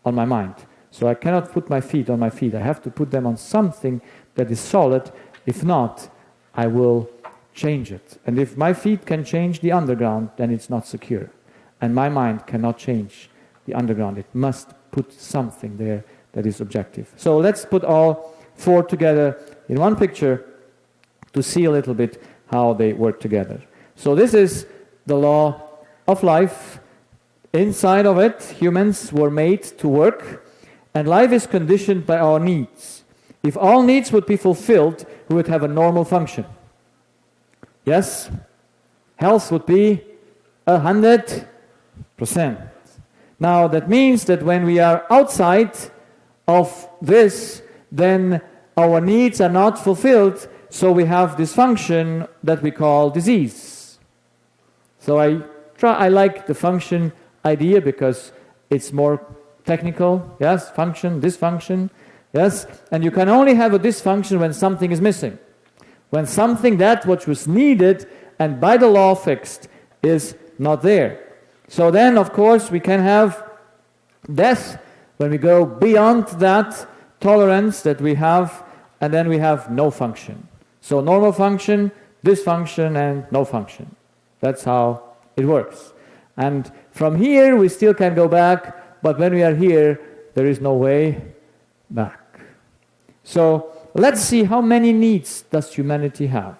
on my mind. So I cannot put my feet on my feet. I have to put them on something that is solid. If not, I will change it. And if my feet can change the underground, then it's not secure. And my mind cannot change the underground. It must put something there that is objective. So let's put all four together in one picture to see a little bit how they work together. So this is the law of life. Inside of it, humans were made to work, and life is conditioned by our needs. If all needs would be fulfilled, we would have a normal function. Yes? Health would be 100%. Now that means that when we are outside of this, then our needs are not fulfilled, so we have this function that we call disease. So I like the function idea because it's more technical, yes, function, dysfunction, yes, and you can only have a dysfunction when something is missing. When something that which was needed and by the law fixed is not there. So then, of course, we can have death when we go beyond that tolerance that we have, and then we have no function. So normal function, dysfunction, and no function. That's how it works. And from here, we still can go back, but when we are here, there is no way back. So let's see how many needs does humanity have?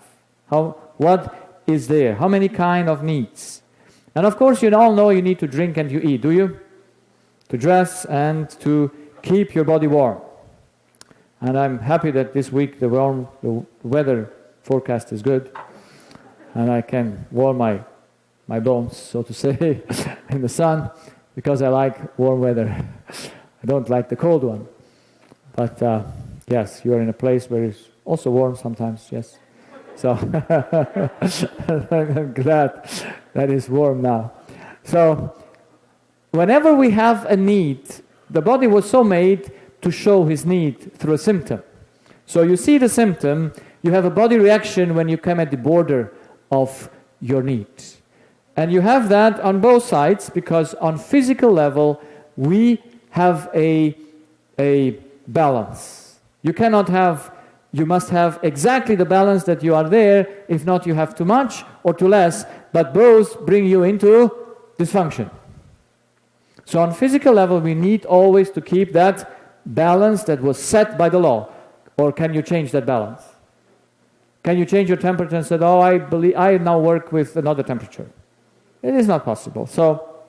What is there? How many kind of needs? And of course, you all know you need to drink and you eat, do you? To dress and to keep your body warm. And I'm happy that this week the weather forecast is good, and I can warm my bones, so to say, in the sun, because I like warm weather. I don't like the cold one. But yes, you are in a place where it's also warm sometimes, yes. So I'm glad that it's warm now. So whenever we have a need, the body was so made to show his need through a symptom. So you see the symptom, you have a body reaction when you come at the border of your need. And you have that on both sides, because on physical level we have a balance. You must have exactly the balance that you are there. If not, you have too much or too less, but both bring you into dysfunction. So on physical level, we need always to keep that balance that was set by the law. Or can you change that balance? Can you change your temperature and say, oh, I now work with another temperature? It is not possible. So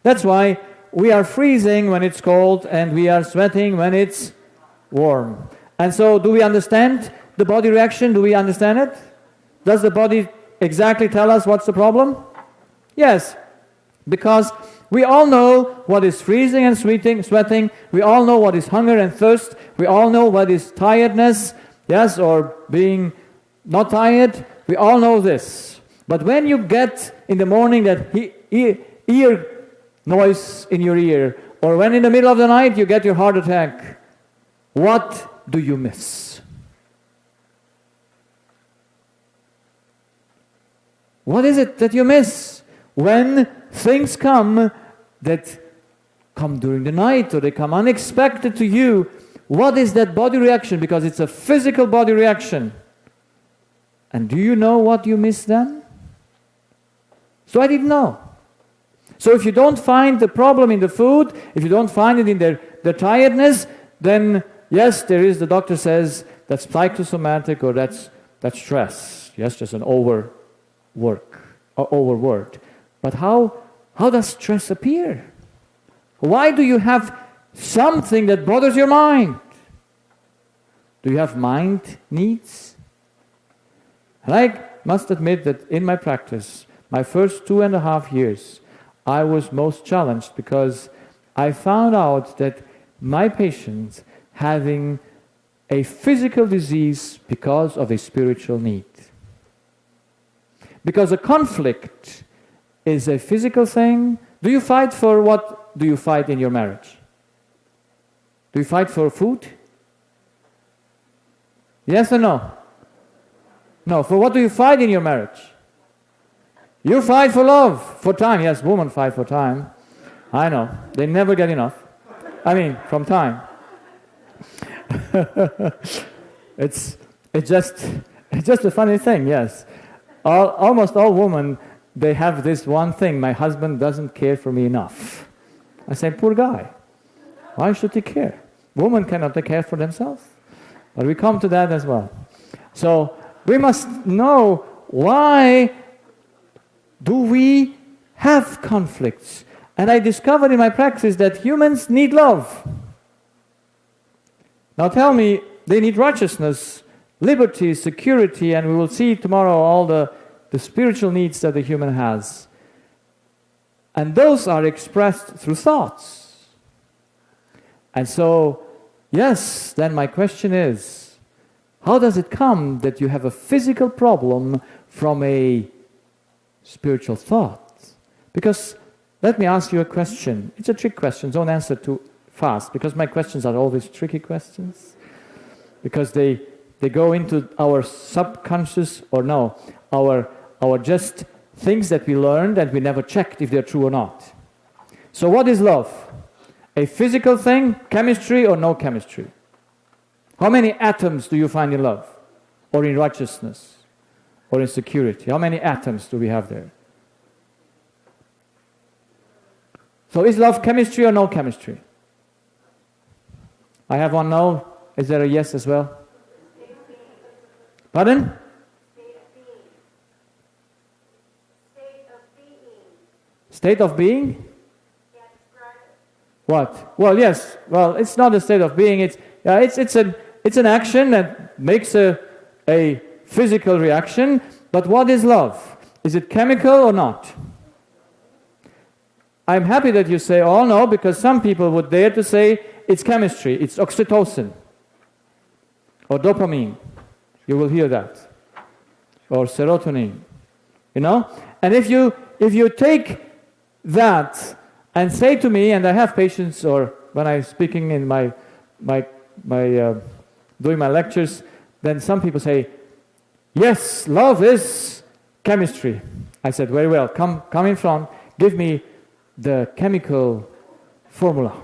that's why we are freezing when it's cold and we are sweating when it's warm. And so do we understand the body reaction? Do we understand it? Does the body exactly tell us what's the problem? Yes, because we all know what is freezing and sweating. We all know what is hunger and thirst. We all know what is tiredness, yes, or being not tired. We all know this. But when you get in the morning that ear noise in your ear, or when in the middle of the night you get your heart attack, what do you miss? What is it that you miss when things come that come during the night or they come unexpected to you? What is that body reaction? Because it's a physical body reaction. And do you know what you miss then? So I didn't know. So if you don't find the problem in the food, if you don't find it in the tiredness, then yes, there is, the doctor says, that's psychosomatic or that's stress. Yes, just an overworked. But how does stress appear? Why do you have something that bothers your mind? Do you have mind needs? And I must admit that in my practice, my first 2.5 years, I was most challenged because I found out that my patients having a physical disease because of a spiritual need. Because a conflict is a physical thing. Do you fight for what do you fight in your marriage? Do you fight for food? Yes or no? No, for what do you fight in your marriage? You fight for love, for time. Yes, women fight for time. I know. They never get enough. I mean, from time. It's just It's just a funny thing, yes. Almost all women, they have this one thing: my husband doesn't care for me enough. I say, poor guy. Why should he care? Women cannot take care for themselves. But we come to that as well. So we must know, why do we have conflicts? And I discovered in my practice that humans need love. Now tell me, they need righteousness, liberty, security, and we will see tomorrow all the spiritual needs that the human has. And those are expressed through thoughts. And so, yes, then my question is, how does it come that you have a physical problem from a spiritual thought? Because, let me ask you a question. It's a trick question, don't answer too fast, because my questions are always tricky questions. Because they go into our subconscious, or no, our just things that we learned and we never checked if they're true or not. So what is love? A physical thing, chemistry or no chemistry? How many atoms do you find in love? Or in righteousness? Or in security? How many atoms do we have there? So is love chemistry or no chemistry? I have one no. Is there a yes as well? Pardon? State of being? What? Well, yes. Well, it's not a state of being. It's an action that makes a physical reaction. But what is love? Is it chemical or not? I'm happy that you say, oh no, because some people would dare to say it's chemistry. It's oxytocin or dopamine. You will hear that. Or serotonin. You know? And if you take that and say to me, and I have patients, or when I'm speaking in my doing my lectures, then some people say, yes, love is chemistry. I said, very well, come in front, give me the chemical formula.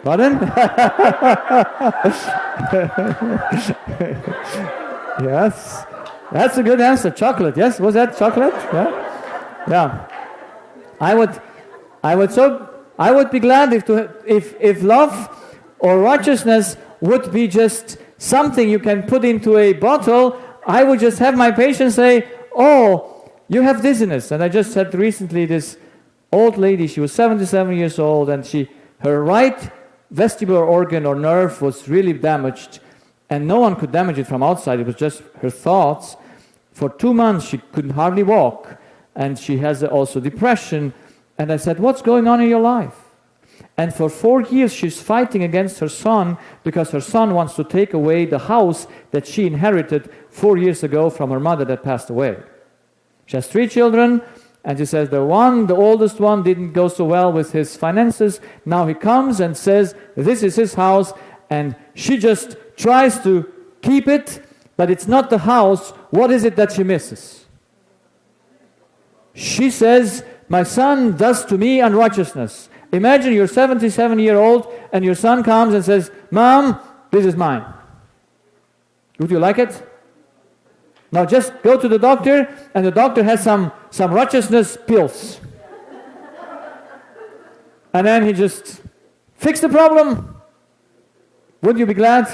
Pardon? Yes. That's a good answer. Chocolate. Yes, was that chocolate? Yeah. Yeah. I would be glad if love or righteousness would be just something you can put into a bottle. I would just have my patient say, "Oh, you have dizziness." And I just had recently this old lady. She was 77 years old, and her right vestibular organ or nerve was really damaged, and no one could damage it from outside. It was just her thoughts. For 2 months, she couldn't hardly walk, and she has also depression. And I said, what's going on in your life? And for 4 years, she's fighting against her son because her son wants to take away the house that she inherited 4 years ago from her mother that passed away. She has 3 children, and she says the oldest one, didn't go so well with his finances. Now he comes and says, this is his house, and she just tries to keep it, but it's not the house. What is it that she misses? She says, my son does to me unrighteousness. Imagine you're 77-year-old and your son comes and says, Mom, this is mine. Would you like it? Now just go to the doctor, and the doctor has some righteousness pills. And then he just fixed the problem. Would you be glad?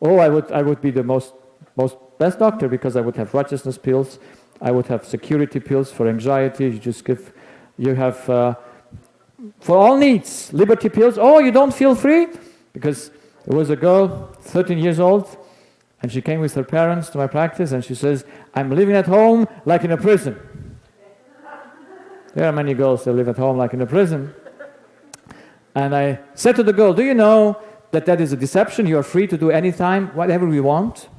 Oh, I would be the most best doctor, because I would have righteousness pills. I would have security pills for anxiety. You have for all needs, liberty pills. Oh, you don't feel free? Because there was a girl, 13 years old, and she came with her parents to my practice, and she says, I'm living at home like in a prison. There are many girls that live at home like in a prison. And I said to the girl, do you know that is a deception? You are free to do anytime, whatever we want.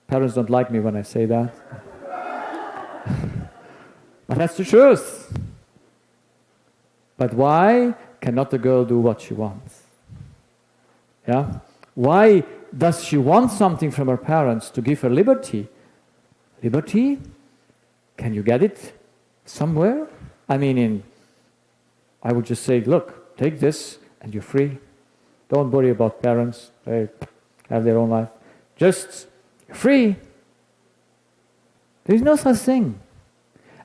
Parents don't like me when I say that. But that's the truth. But why cannot the girl do what she wants? Yeah? Why does she want something from her parents to give her liberty? Liberty? Can you get it somewhere? I would just say, look, take this and you're free. Don't worry about parents. They have their own life. Just free. There is no such thing.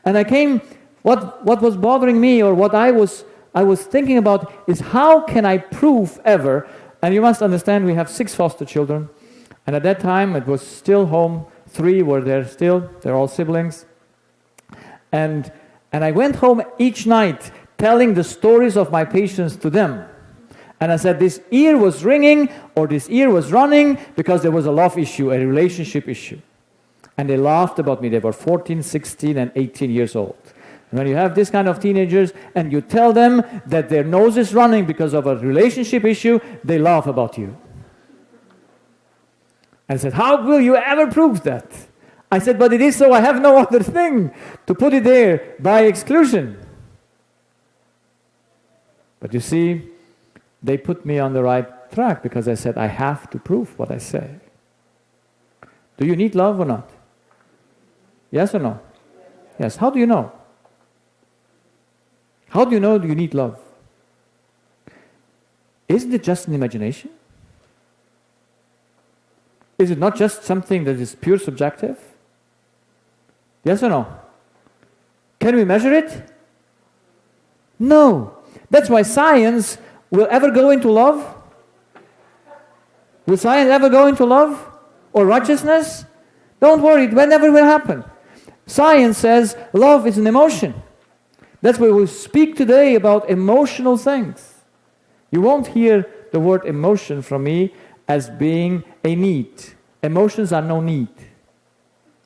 And what was bothering me, or what I was thinking about, is how can I prove ever, and you must understand we have 6 foster children, and at that time it was still home, 3 were there still, they're all siblings, and I went home each night telling the stories of my patients to them. And I said, this ear was ringing, or this ear was running, because there was a love issue, a relationship issue. And they laughed about me. They were 14, 16, and 18 years old. And when you have this kind of teenagers, and you tell them that their nose is running because of a relationship issue, they laugh about you. I said, how will you ever prove that? I said, but it is so, I have no other thing to put it there by exclusion. But you see, they put me on the right track, because I said, I have to prove what I say. Do you need love or not? Yes or no? Yes. How do you know? How do you know you need love? Isn't it just an imagination? Is it not just something that is pure subjective? Yes or no? Can we measure it? No. That's why science will ever go into love? Will science ever go into love? Or righteousness? Don't worry, it never will happen. Science says love is an emotion. That's why we'll speak today about emotional things. You won't hear the word emotion from me as being a need. Emotions are no need.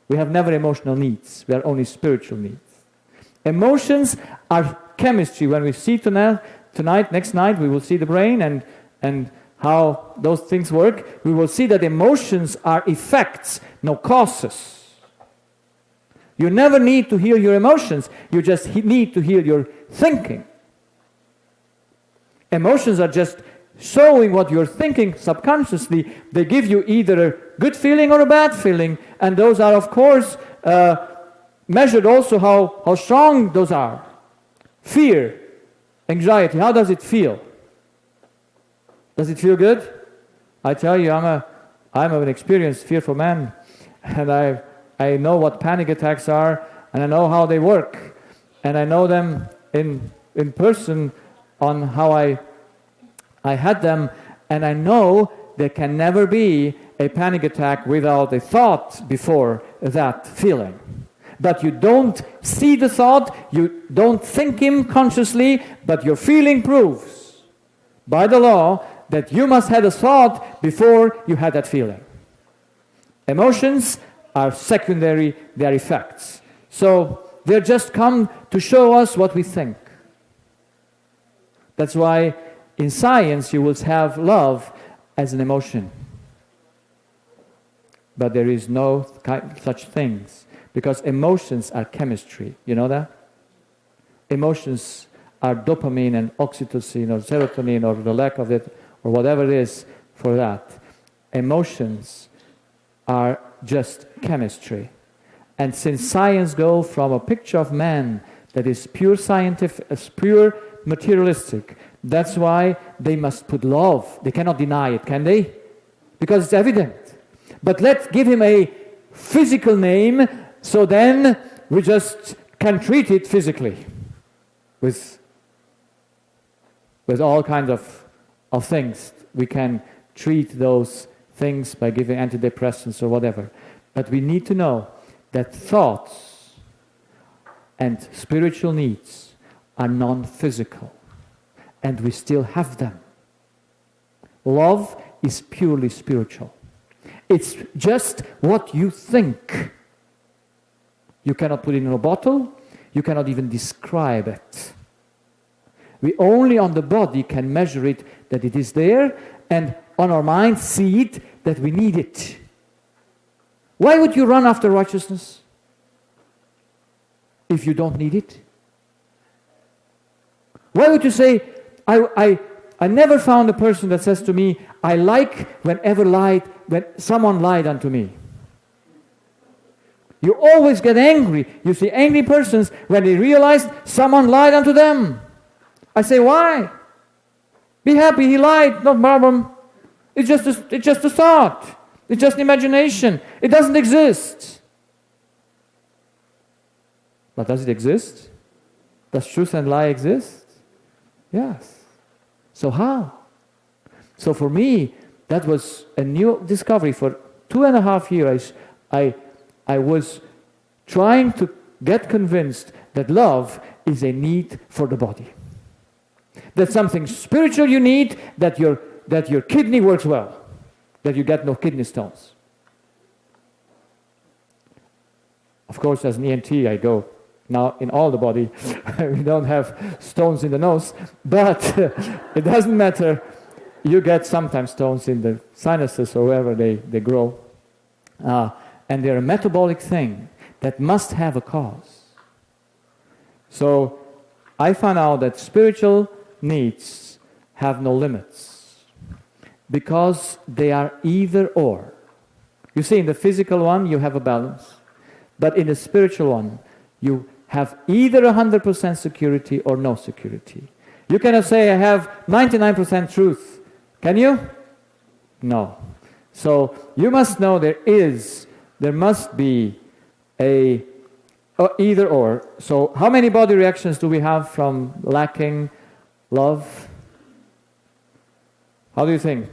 We have never emotional needs. We are only spiritual needs. Emotions are chemistry. When we see tonight, next night, we will see the brain and how those things work. We will see that emotions are effects, no causes. You never need to heal your emotions. You just need to heal your thinking. Emotions are just showing what you're thinking subconsciously. They give you either a good feeling or a bad feeling. And those are, of course, measured also how strong those are. Fear, anxiety, how does it feel? Does it feel good? I tell you, I'm an experienced fearful man. And I know what panic attacks are, and I know how they work. And I know them in person on how I had them, and I know there can never be a panic attack without a thought before that feeling. But you don't see the thought, you don't think him consciously, but your feeling proves by the law that you must have a thought before you had that feeling. Emotions are secondary, they are effects. So they just come to show us what we think. That's why in science you will have love as an emotion. But there is no such things, because emotions are chemistry. You know that? Emotions are dopamine and oxytocin or serotonin or the lack of it or whatever it is for that. Emotions are just chemistry. And since science goes from a picture of man that is pure scientific, pure materialistic, that's why they must put love. They cannot deny it, can they? Because it's evident. But let's give him a physical name, so then we just can treat it physically with all kinds of things. We can treat those things by giving antidepressants or whatever. But we need to know that thoughts and spiritual needs are non-physical, and we still have them. Love is purely spiritual. It's just what you think. You cannot put it in a bottle. You cannot even describe it. We only on the body can measure it, that it is there, and on our mind see it, that we need it. Why would you run after righteousness if you don't need it? Why would you say, I never found a person that says to me, I like when someone lied unto me. You always get angry. You see angry persons when they realize someone lied unto them. I say, why? Be happy, he lied, no problem. It's just a thought. It's just imagination. It doesn't exist. But does it exist? Does truth and lie exist? Yes. So how? So for me, that was a new discovery. For 2.5 years, I was trying to get convinced that love is a need for the body. That's something spiritual you need, that your kidney works well, that you get no kidney stones. Of course, as an ENT, I go now in all the body. We don't have stones in the nose, but it doesn't matter. You get sometimes stones in the sinuses or wherever they grow. And they're a metabolic thing that must have a cause. So I found out that spiritual needs have no limits because they are either or. You see, in the physical one, you have a balance. But in the spiritual one, you have either 100% security or no security. You cannot say, I have 99% truth. Can you? No. So you must know there must be a either or. So how many body reactions do we have from lacking love? How do you think?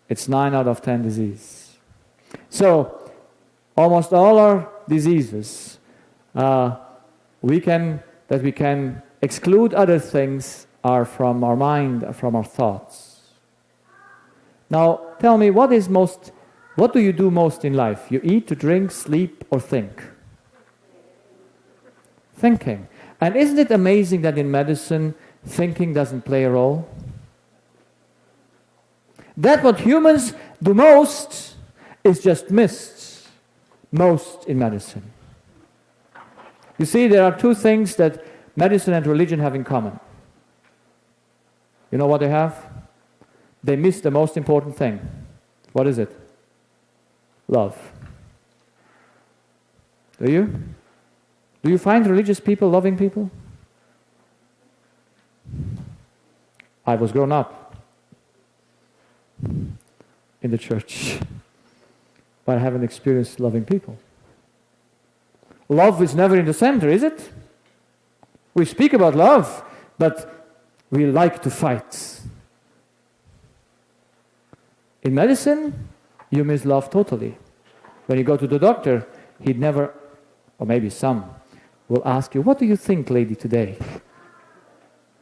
It's 9 out of 10 disease. So almost all our diseases, we can exclude other things are from our mind, from our thoughts. Now tell me, what do you do most in life? You eat, to drink, sleep, or think? Thinking. And isn't it amazing that in medicine, thinking doesn't play a role? That what humans do most is just missed most in medicine. You see, there are two things that medicine and religion have in common. You know what they have? They miss the most important thing. What is it? Love. Do you? Do you find religious people loving people? I was grown up in the church, but I haven't experienced loving people. Love is never in the center, is it? We speak about love, but we like to fight. In medicine, you miss love totally. When you go to the doctor, he'd never, or maybe some, will ask you, what do you think, lady, today?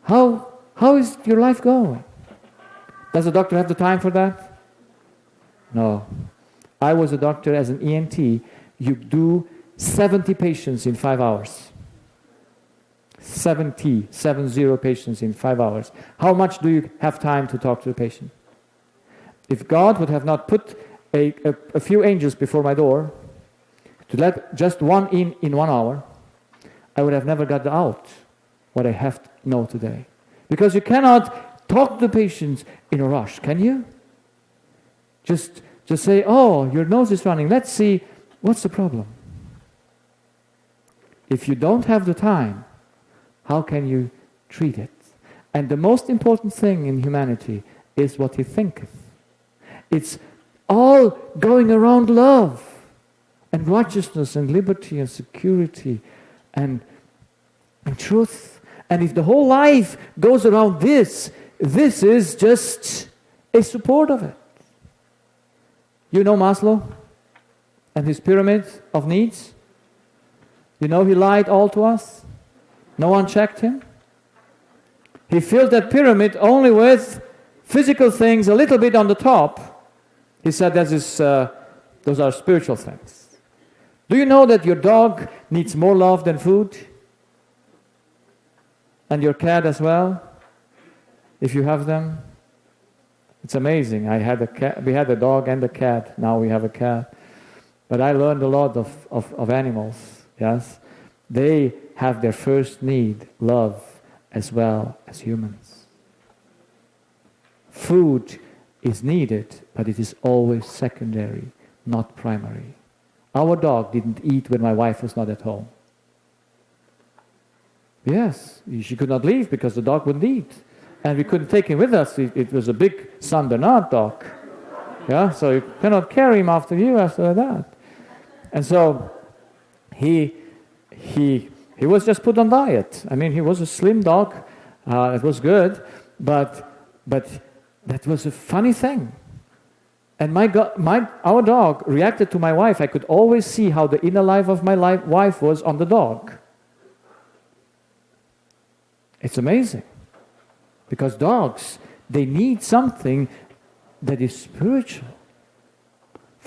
How is your life going? Does the doctor have the time for that? No. I was a doctor as an ENT. You do 70 patients in 5 hours. 70 patients in 5 hours. How much do you have time to talk to the patient? If God would have not put a few angels before my door to let just one in 1 hour, I would have never got out what I have to know today. Because you cannot talk to the patients in a rush, can you? Just say, oh, your nose is running. Let's see, what's the problem? If you don't have the time, how can you treat it? And the most important thing in humanity is what he thinketh. It's all going around love and righteousness and liberty and security and truth. And if the whole life goes around this is just a support of it. You know Maslow and his pyramid of needs? You know he lied all to us? No one checked him? He filled that pyramid only with physical things, a little bit on the top. He said those are spiritual things. Do you know that your dog needs more love than food? And your cat as well, if you have them? It's amazing. We had a dog and a cat. Now we have a cat. But I learned a lot of animals. Yes, they have their first need, love, as well as humans. Food is needed, but it is always secondary, not primary. Our dog didn't eat when my wife was not at home. Yes, she could not leave because the dog wouldn't eat. And we couldn't take him with us. It was a big Saint Bernard dog. Yeah, so you cannot carry him after that. And so he was just put on diet. I mean, he was a slim dog. It was good, but that was a funny thing. And our dog reacted to my wife. I could always see how the inner life of my wife was on the dog. It's amazing. Because dogs, they need something that is spiritual.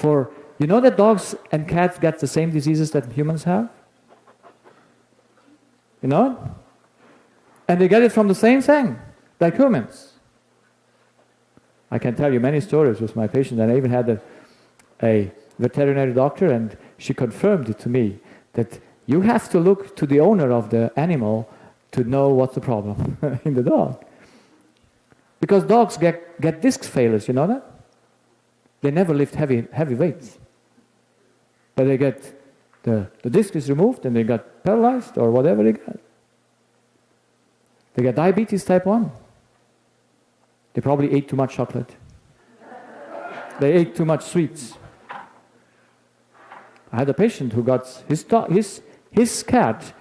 You know that dogs and cats get the same diseases that humans have? You know it? And they get it from the same thing, like humans. I can tell you many stories with my patients, and I even had a veterinary doctor, and she confirmed it to me, that you have to look to the owner of the animal to know what's the problem in the dog. Because dogs get disc failures, you know that? They never lift heavy weights. But they get, the disc is removed and they got paralyzed or whatever they got. They got diabetes type 1. They probably ate too much chocolate. They ate too much sweets. I had a patient who got, his cat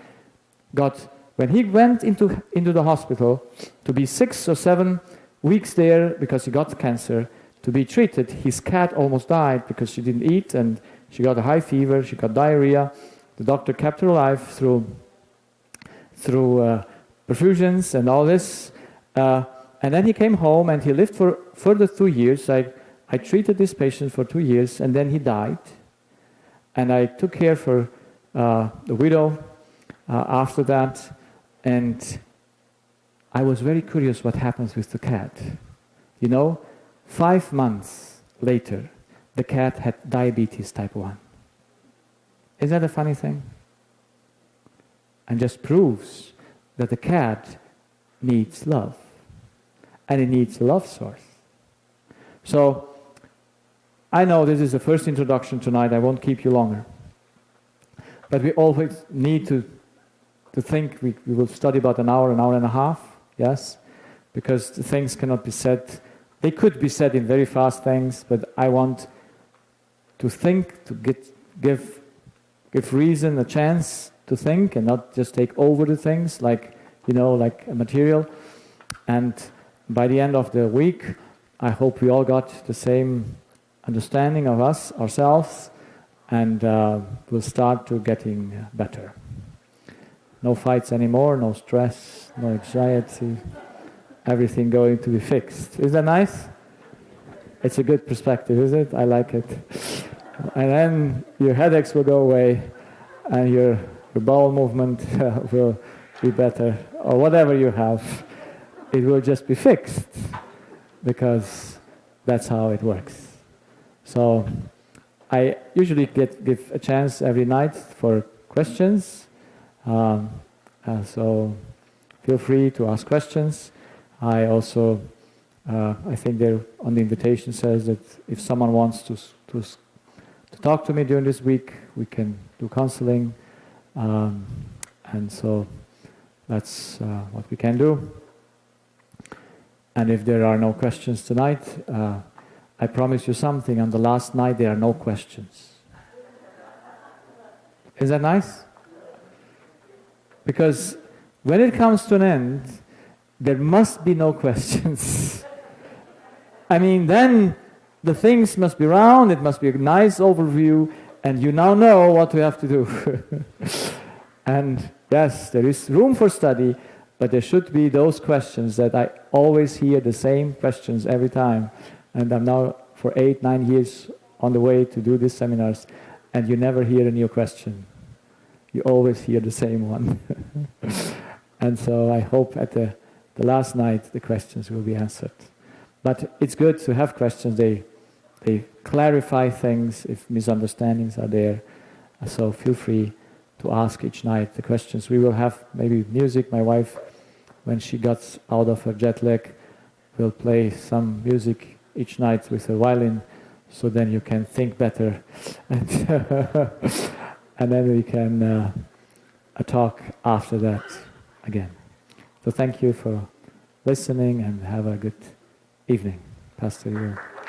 got, when he went into the hospital to be 6 or 7 weeks there because he got cancer, to be treated, his cat almost died because she didn't eat and she got a high fever, she got diarrhea. The doctor kept her alive through perfusions and all this. And then he came home and he lived for further 2 years. I treated this patient for 2 years and then he died. And I took care for the widow after that. And I was very curious what happens with the cat. You know, 5 months later, the cat had diabetes type 1. Is that a funny thing? And just proves that the cat needs love. And it needs a love source. So, I know this is the first introduction tonight, I won't keep you longer. But we always need to think, we will study about an hour and a half, yes? Because the things cannot be said. They could be said in very fast things, but I want to think, to give reason a chance to think and not just take over the things like a material. And by the end of the week, I hope we all got the same understanding of ourselves, and we'll start to getting better. No fights anymore, no stress, no anxiety, everything going to be fixed. Is that nice? It's a good perspective, is it? I like it. And then your headaches will go away, and your bowel movement will be better, or whatever you have. It will just be fixed, because that's how it works. So I usually give a chance every night for questions. So feel free to ask questions. I also, I think there on the invitation says that if someone wants to talk to me during this week, we can do counseling. And so that's what we can do. And if there are no questions tonight, I promise you something, on the last night there are no questions. Is that nice? Because when it comes to an end, there must be no questions. I mean, then the things must be round, it must be a nice overview, and you now know what we have to do. And yes, there is room for study, but there should be those questions that I always hear the same questions every time. And I'm now for 8-9 years on the way to do these seminars, and you never hear a new question. You always hear the same one. And so I hope at the last night the questions will be answered. But it's good to have questions. They clarify things if misunderstandings are there. So feel free to ask each night the questions. We will have maybe music. My wife, when she gets out of her jet lag, will play some music each night with her violin, so then you can think better. And then we can talk after that again. So thank you for listening, and have a good evening. Pastor, you.